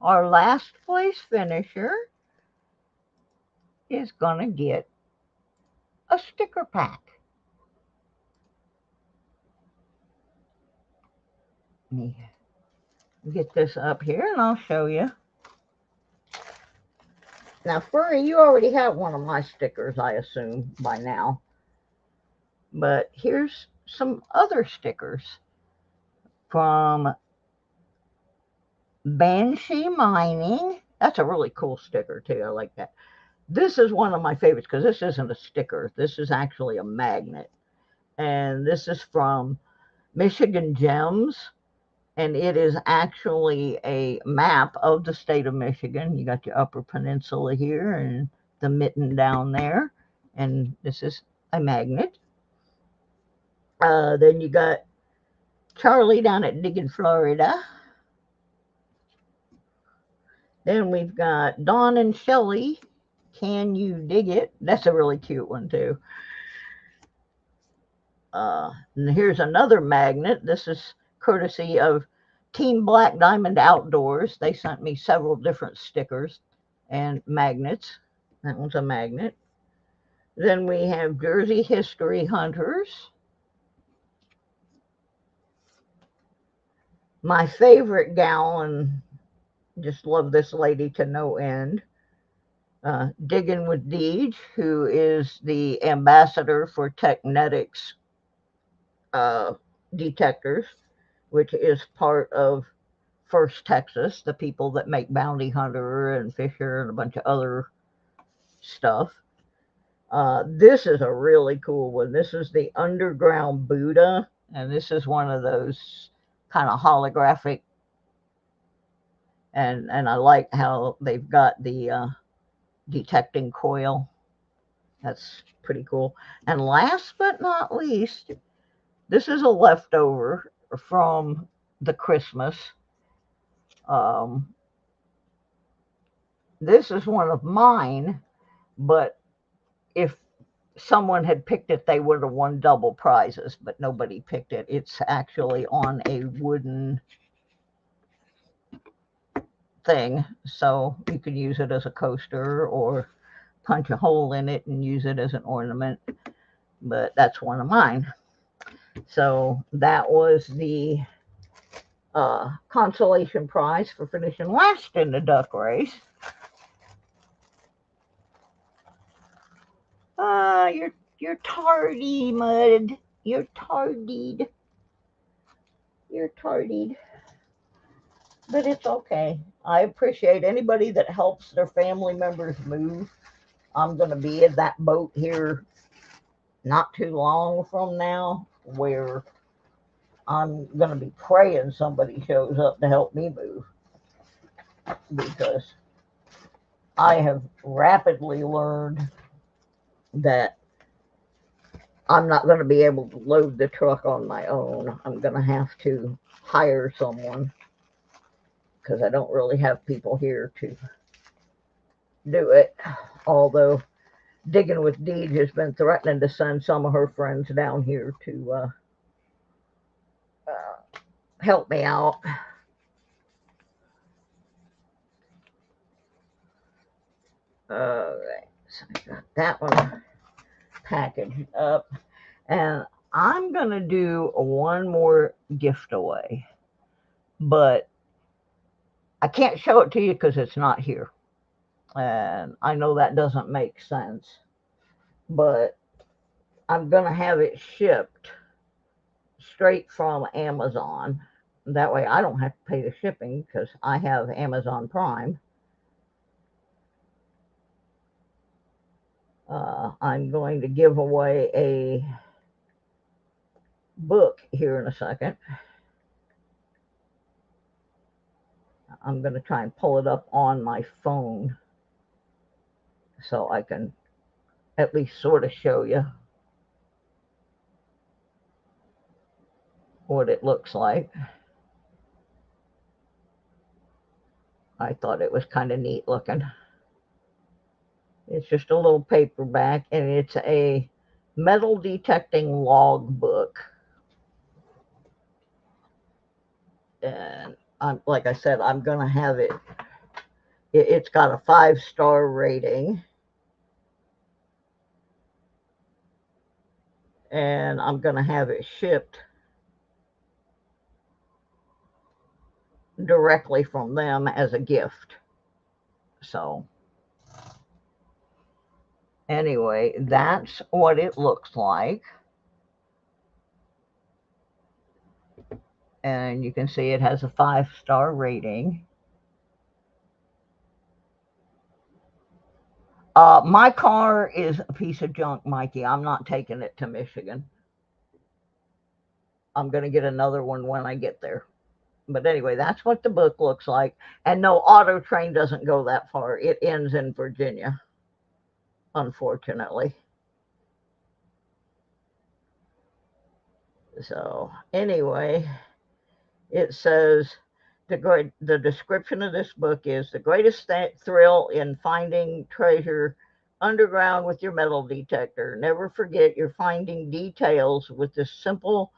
Our last place finisher is going to get a sticker pack. Let me get this up here and I'll show you. Now, Furry, you already have one of my stickers, I assume, by now. But here's some other stickers from Banshee Mining. That's a really cool sticker, too. I like that. This is one of my favorites because this isn't a sticker. This is actually a magnet. And this is from Michigan Gems. And it is actually a map of the state of Michigan. You got your Upper Peninsula here and the mitten down there. And this is a magnet. Then you got Charlie down at Diggin, Florida. Then we've got Dawn and Shelley. Can you dig it? That's a really cute one, too. And here's another magnet. This is courtesy of Team Black Diamond Outdoors. They sent me several different stickers and magnets. That one's a magnet. Then we have Jersey History Hunters. My favorite gal, and just love this lady to no end. Diggin' with Deej, who is the ambassador for Technetics detectors, which is part of First Texas, the people that make Bounty Hunter and Fisher and a bunch of other stuff. This is a really cool one. This is the Underground Buddha, and this is one of those kind of holographic, and I like how they've got the detecting coil. That's pretty cool. And last but not least, this is a leftover from the Christmas. This is one of mine, but if someone had picked it, they would have won double prizes, but nobody picked it. It's actually on a wooden thing, so you could use it as a coaster or punch a hole in it and use it as an ornament, but that's one of mine. So that was the consolation prize for finishing last in the duck race. You're tardy, Mud. You're tardied. You're tardied. But it's okay. I appreciate anybody that helps their family members move. I'm going to be in that boat here not too long from now where I'm going to be praying somebody shows up to help me move, because I have rapidly learned that I'm not going to be able to load the truck on my own. I'm going to have to hire someone because I don't really have people here to do it. Although Digging with Deej has been threatening to send some of her friends down here to help me out. Alright, so I got that one packaged up. And I'm going to do one more gift away. But I can't show it to you because it's not here. And I know that doesn't make sense. But I'm going to have it shipped straight from Amazon. That way I don't have to pay the shipping because I have Amazon Prime. I'm going to give away a book here in a second. I'm going to try and pull it up on my phone so I can at least sort of show you what it looks like. I thought it was kind of neat looking. It's just a little paperback, and it's a metal detecting log book. And like I said, I'm going to have it. It's got a 5-star rating. And I'm going to have it shipped directly from them as a gift. So anyway, that's what it looks like. And you can see it has a 5-star rating. My car is a piece of junk, Mikey. I'm not taking it to Michigan. I'm going to get another one when I get there. But anyway, that's what the book looks like. And no, Auto Train doesn't go that far. It ends in Virginia, unfortunately. So anyway, it says the description of this book is the greatest thrill in finding treasure underground with your metal detector. Never forget you're finding details with this simple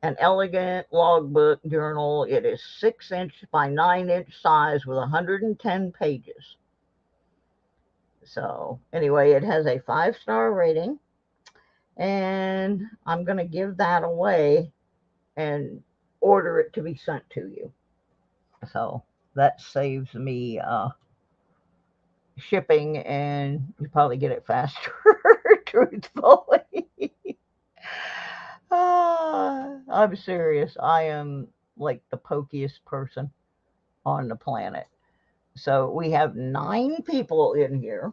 and elegant logbook journal. It is 6-inch by 9-inch size with 110 pages. So anyway, it has a 5-star rating, and I'm going to give that away and order it to be sent to you. So that saves me shipping, and you probably get it faster, truthfully. I'm serious. I am like the pokiest person on the planet. So we have 9 people in here.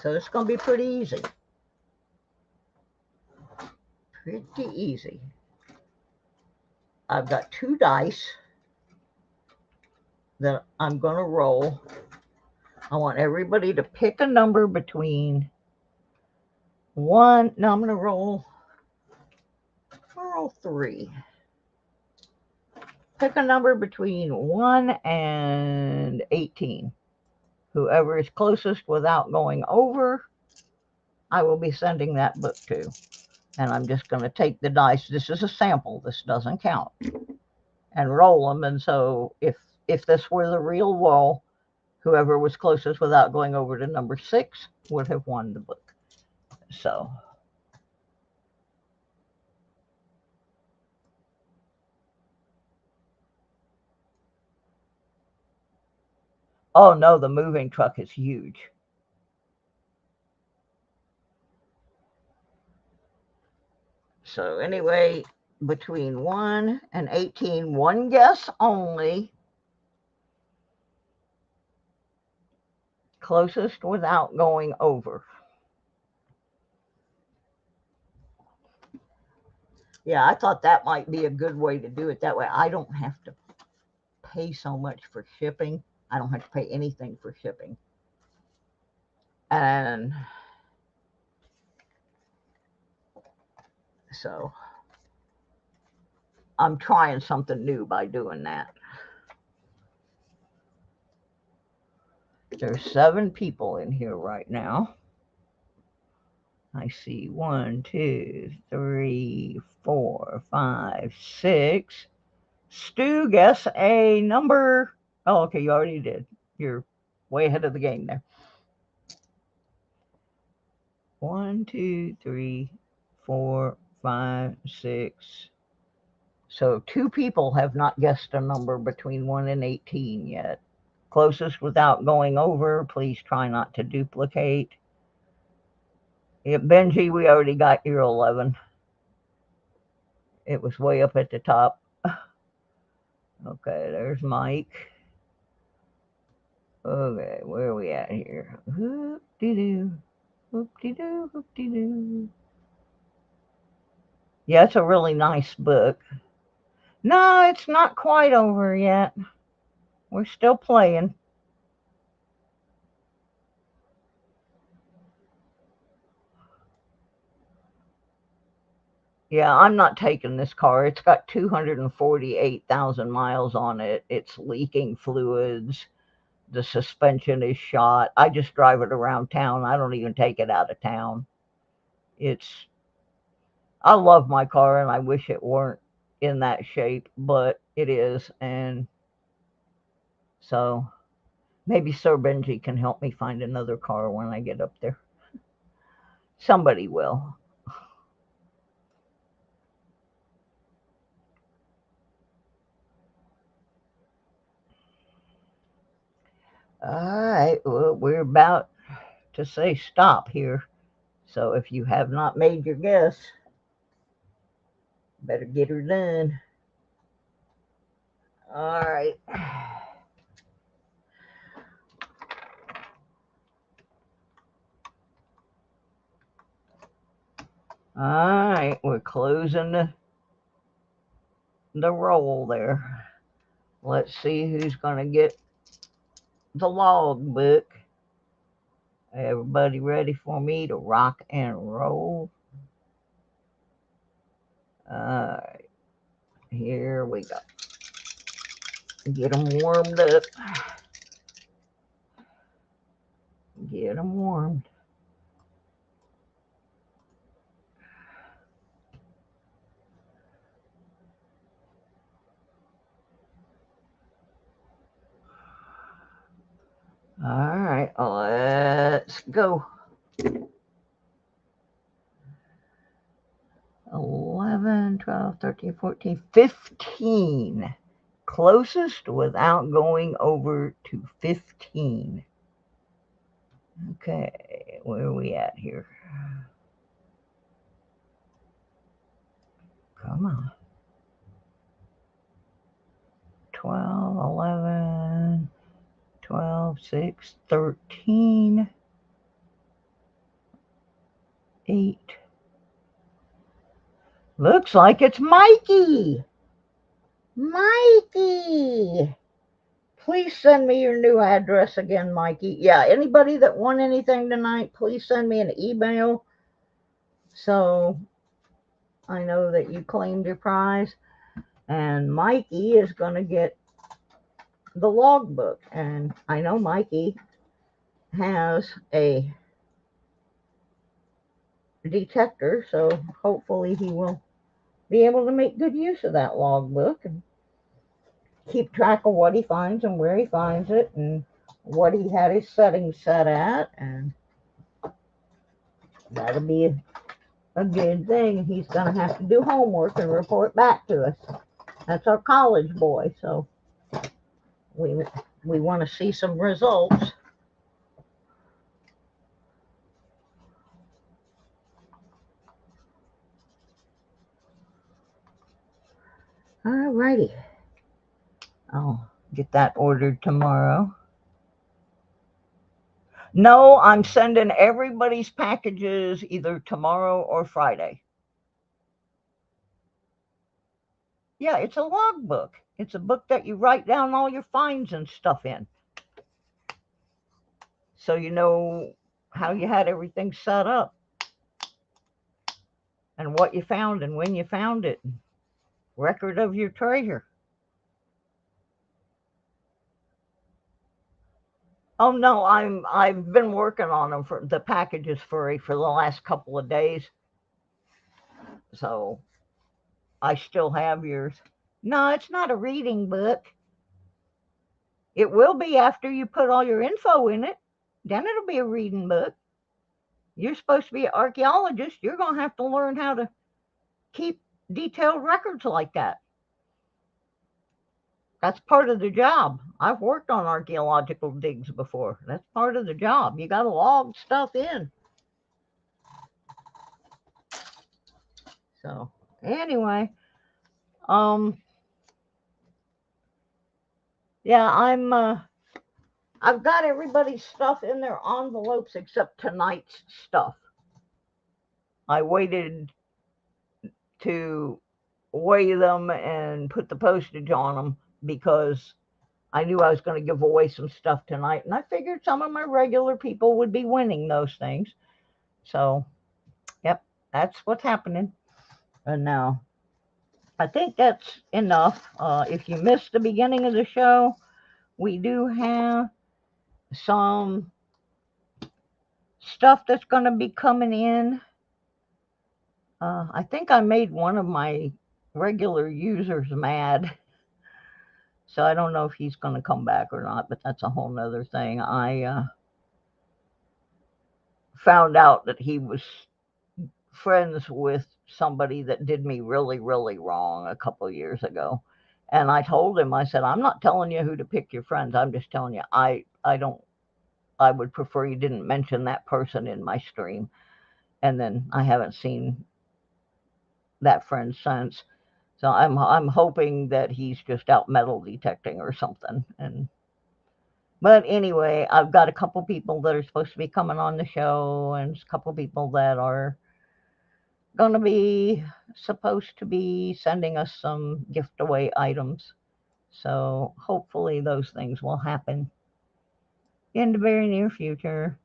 So it's going to be pretty easy. Pretty easy. I've got 2 dice that I'm going to roll. I want everybody to pick a number between 1. No, I'm going to roll 3. Pick a number between 1 and 18. Whoever is closest without going over, I will be sending that book to. And I'm just going to take the dice. This is a sample. This doesn't count. And roll them. And so if this were the real roll, whoever was closest without going over to number 6 would have won the book. So oh no, the moving truck is huge. So anyway, between 1 and 18, one guess only. Closest without going over. Yeah, I thought that might be a good way to do it. That way I don't have to pay so much for shipping. I don't have to pay anything for shipping. And so I'm trying something new by doing that. There's 7 people in here right now. I see 1, 2, 3, 4, 5, 6. Stu, guess a number. Oh, okay, you already did. You're way ahead of the game there. 1, 2, 3, 4, 5, 6. So 2 people have not guessed a number between 1 and 18 yet. Closest without going over, please try not to duplicate. Yeah, Benji, we already got your 11. It was way up at the top. Okay, there's Mike. Okay, where are we at here? Whoop-de-doo, whoop-de-doo, whoop-de-doo. Yeah, it's a really nice book. No, it's not quite over yet. We're still playing. Yeah, I'm not taking this car. It's got 248,000 miles on it. It's leaking fluids. The suspension is shot. I just drive it around town. I don't even take it out of town. I love my car and I wish it weren't in that shape, but it is. And so maybe Sir Benji can help me find another car when I get up there. Somebody will. All right, well, we're about to say stop here. So if you have not made your guess, better get her done. All right. All right, we're closing the roll there. Let's see who's going to get the log book. Everybody ready for me to rock and roll? All right, here we go. Get them warmed up. Get them warmed. All right, let's go. 11, 12, 13, 14, 15. Closest without going over to 15. Okay, where are we at here? Come on. 12, 11, 12, 6, 13, 8. Looks like it's Mikey. Mikey. Please send me your new address again, Mikey. Yeah, anybody that won anything tonight, please send me an email so I know that you claimed your prize. And Mikey is going to get the logbook. And I know Mikey has a detector, so hopefully he will be able to make good use of that logbook and keep track of what he finds and where he finds it and what he had his settings set at, and that'll be a good thing. He's going to have to do homework and report back to us. That's our college boy, so we want to see some results. righty. I'll get that ordered tomorrow. No, I'm sending everybody's packages either tomorrow or Friday. Yeah, it's a logbook. It's a book that you write down all your finds and stuff in. So you know how you had everything set up. And what you found and when you found it. Record of your treasure. Oh no, I've been working on them for the packages for the last couple of days. So I still have yours. No, it's not a reading book. It will be after you put all your info in it. Then it'll be a reading book. You're supposed to be an archaeologist. You're going to have to learn how to keep detailed records like that. That's part of the job. I've worked on archaeological digs before. That's part of the job. You got to log stuff in. So anyway, yeah, I've got everybody's stuff in their envelopes except tonight's stuff. I waited to weigh them and put the postage on them because I knew I was going to give away some stuff tonight, and I figured some of my regular people would be winning those things. So, yep, that's what's happening. And now, I think that's enough. If you missed the beginning of the show, we do have some stuff that's going to be coming in. I think I made one of my regular users mad. So I don't know if he's going to come back or not, but that's a whole nother thing. I found out that he was friends with somebody that did me really, really wrong a couple of years ago. And I told him, I said, I'm not telling you who to pick your friends. I'm just telling you, I would prefer you didn't mention that person in my stream. And then I haven't seen that friend since. So I'm hoping that he's just out metal detecting or something. But anyway, I've got a couple people that are supposed to be coming on the show, and a couple people that are going to be supposed to be sending us some gift away items. So hopefully those things will happen in the very near future.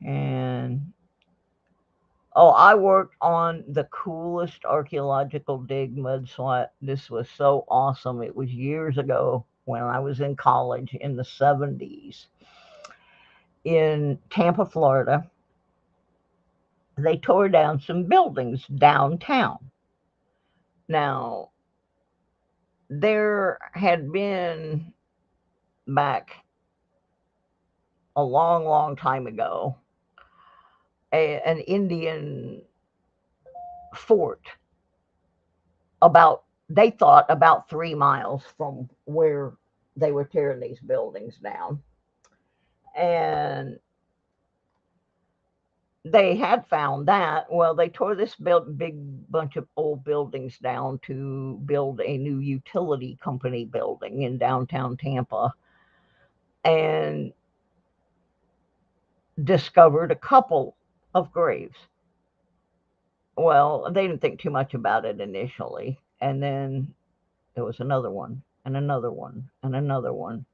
And I worked on the coolest archaeological dig mud swat. This was so awesome. It was years ago when I was in college in the 70s in Tampa, Florida. They tore down some buildings downtown. Now, there had been back a long, long time ago an Indian fort they thought about 3 miles from where they were tearing these buildings down. And they had found that. Well, they tore this big bunch of old buildings down to build a new utility company building in downtown Tampa, and discovered a couple of graves. Well, they didn't think too much about it initially. And then there was another one and another one and another one.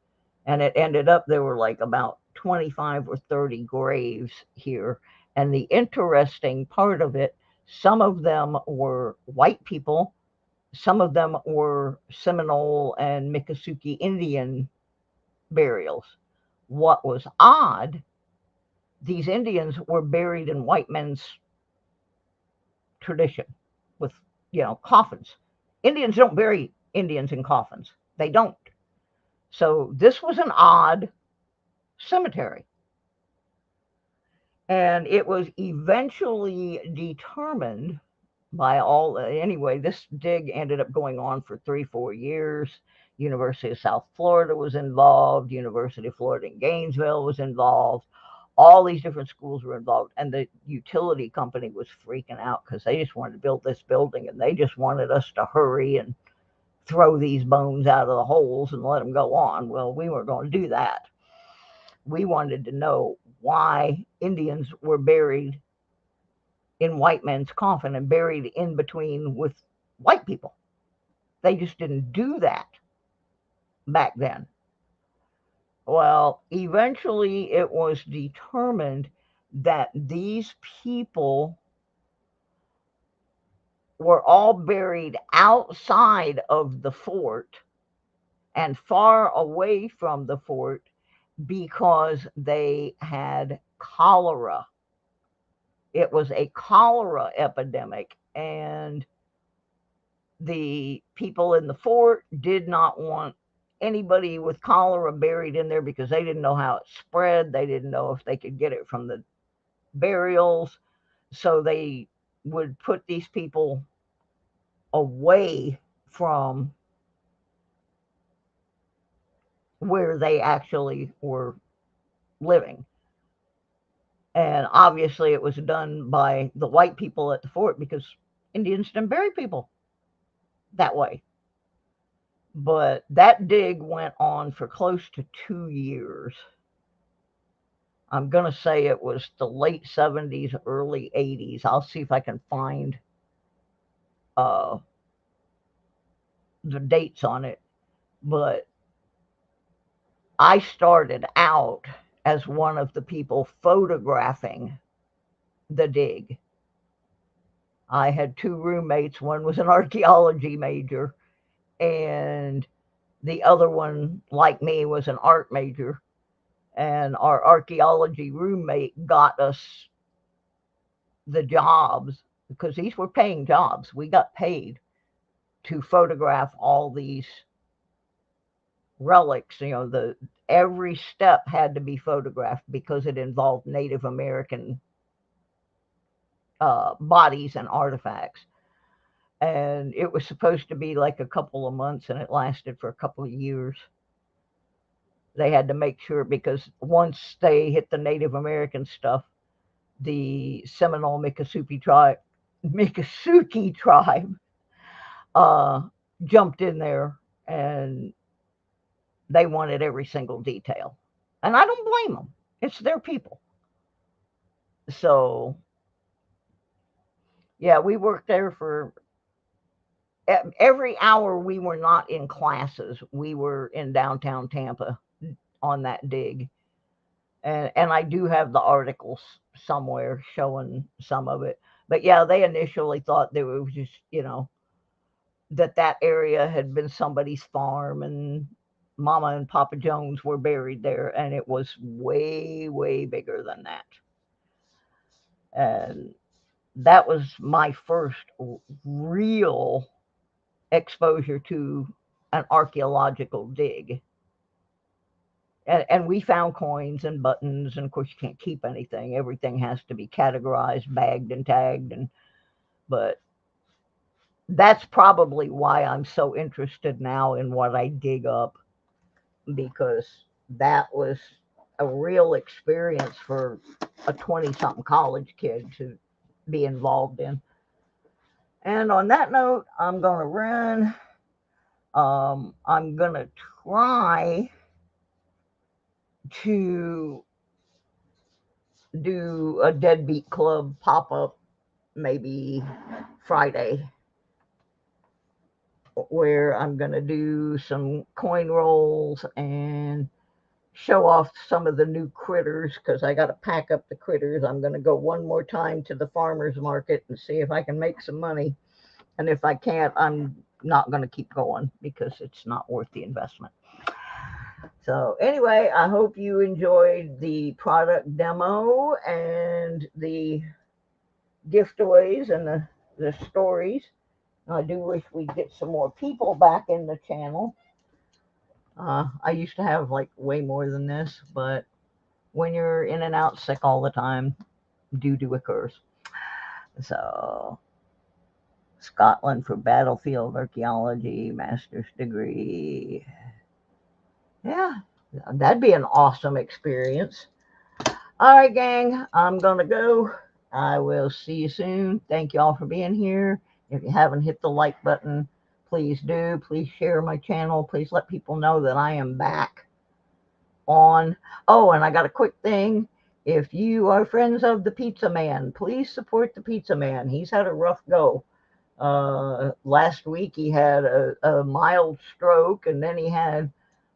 And it ended up there were like about 25 or 30 graves here. And the interesting part of it, some of them were white people. Some of them were Seminole and Miccosukee Indian burials. What was odd, these Indians were buried in white men's tradition with, coffins. Indians don't bury Indians in coffins. They don't. So this was an odd cemetery. And it was eventually determined by anyway, this dig ended up going on for 3-4 years. University of South Florida was involved. University of Florida in Gainesville was involved. All these different schools were involved. And the utility company was freaking out because they just wanted to build this building and they just wanted us to hurry and throw these bones out of the holes and let them go on. Well, we weren't going to do that. We wanted to know why Indians were buried in white men's coffin and buried in between with white people. They just didn't do that back then. Well, eventually it was determined that these people were all buried outside of the fort and far away from the fort because they had cholera. It was a cholera epidemic, and the people in the fort did not want anybody with cholera buried in there because they didn't know how it spread. They didn't know if they could get it from the burials. So they would put these people away from where they actually were living. And obviously it was done by the white people at the fort because Indians didn't bury people that way. But that dig went on for close to 2 years. I'm going to say it was the late 70s, early 80s. I'll see if I can find the dates on it. But I started out as one of the people photographing the dig. I had 2 roommates. One was an archaeology major, and the other one, like me, was an art major. And our archaeology roommate got us the jobs because these were paying jobs. We got paid to photograph all these relics. Every step had to be photographed because it involved Native American bodies and artifacts. And it was supposed to be like a couple of months, and it lasted for a couple of years. They had to make sure, because once they hit the Native American stuff, the Seminole Miccosukee tribe jumped in there, and they wanted every single detail. And I don't blame them. It's their people. So, yeah, we worked there for every hour. We were not in classes. We were in downtown Tampa on that dig. And I do have the articles somewhere showing some of it. But yeah, they initially thought they were just, that area had been somebody's farm and Mama and Papa Jones were buried there, and it was way, way bigger than that. And that was my first real exposure to an archaeological dig. And we found coins and buttons, and of course you can't keep anything. Everything has to be categorized, bagged and tagged. But that's probably why I'm so interested now in what I dig up, because that was a real experience for a 20-something college kid to be involved in. And on that note, I'm going to run. I'm going to try to do a Deadbeat Club pop-up maybe Friday, where I'm going to do some coin rolls and show off some of the new critters, because I got to pack up the critters. I'm going to go one more time to the farmer's market and see if I can make some money. And if I can't, I'm not going to keep going because it's not worth the investment. So anyway, I hope you enjoyed the product demo and the giveaways and the stories. I do wish we'd get some more people back in the channel. I used to have like way more than this, but when you're in and out sick all the time, doo-doo occurs. So, Scotland for battlefield archaeology, master's degree. Yeah, that'd be an awesome experience. All right, gang, I'm going to go. I will see you soon. Thank you all for being here. If you haven't hit the like button, please do. Please share my channel. Please let people know that I am back on. Oh, and I got a quick thing. If you are friends of the Pizza Man, please support the Pizza Man. He's had a rough go. Last week he had a mild stroke, and then he had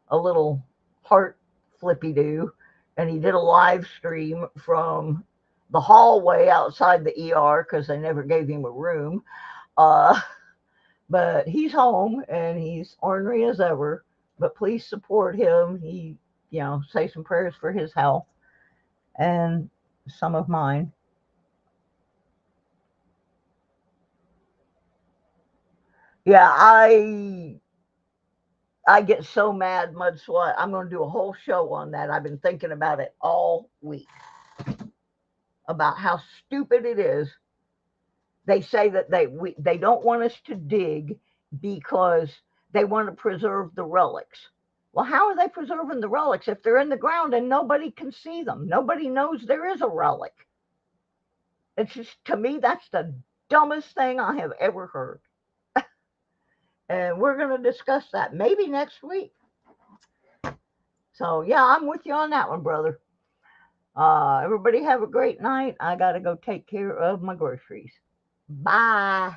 a little heart flippy-do, and he did a live stream from the hallway outside the ER because they never gave him a room. But he's home, and he's ornery as ever. But please support him. He, say some prayers for his health and some of mine. Yeah, I get so mad, Mud Sweat. I'm going to do a whole show on that. I've been thinking about it all week, about how stupid it is. They say that they don't want us to dig because they want to preserve the relics. Well, how are they preserving the relics if they're in the ground and nobody can see them? Nobody knows there is a relic. It's just, to me, that's the dumbest thing I have ever heard. And we're going to discuss that maybe next week. So, yeah, I'm with you on that one, brother. Everybody have a great night. I got to go take care of my groceries. Bye.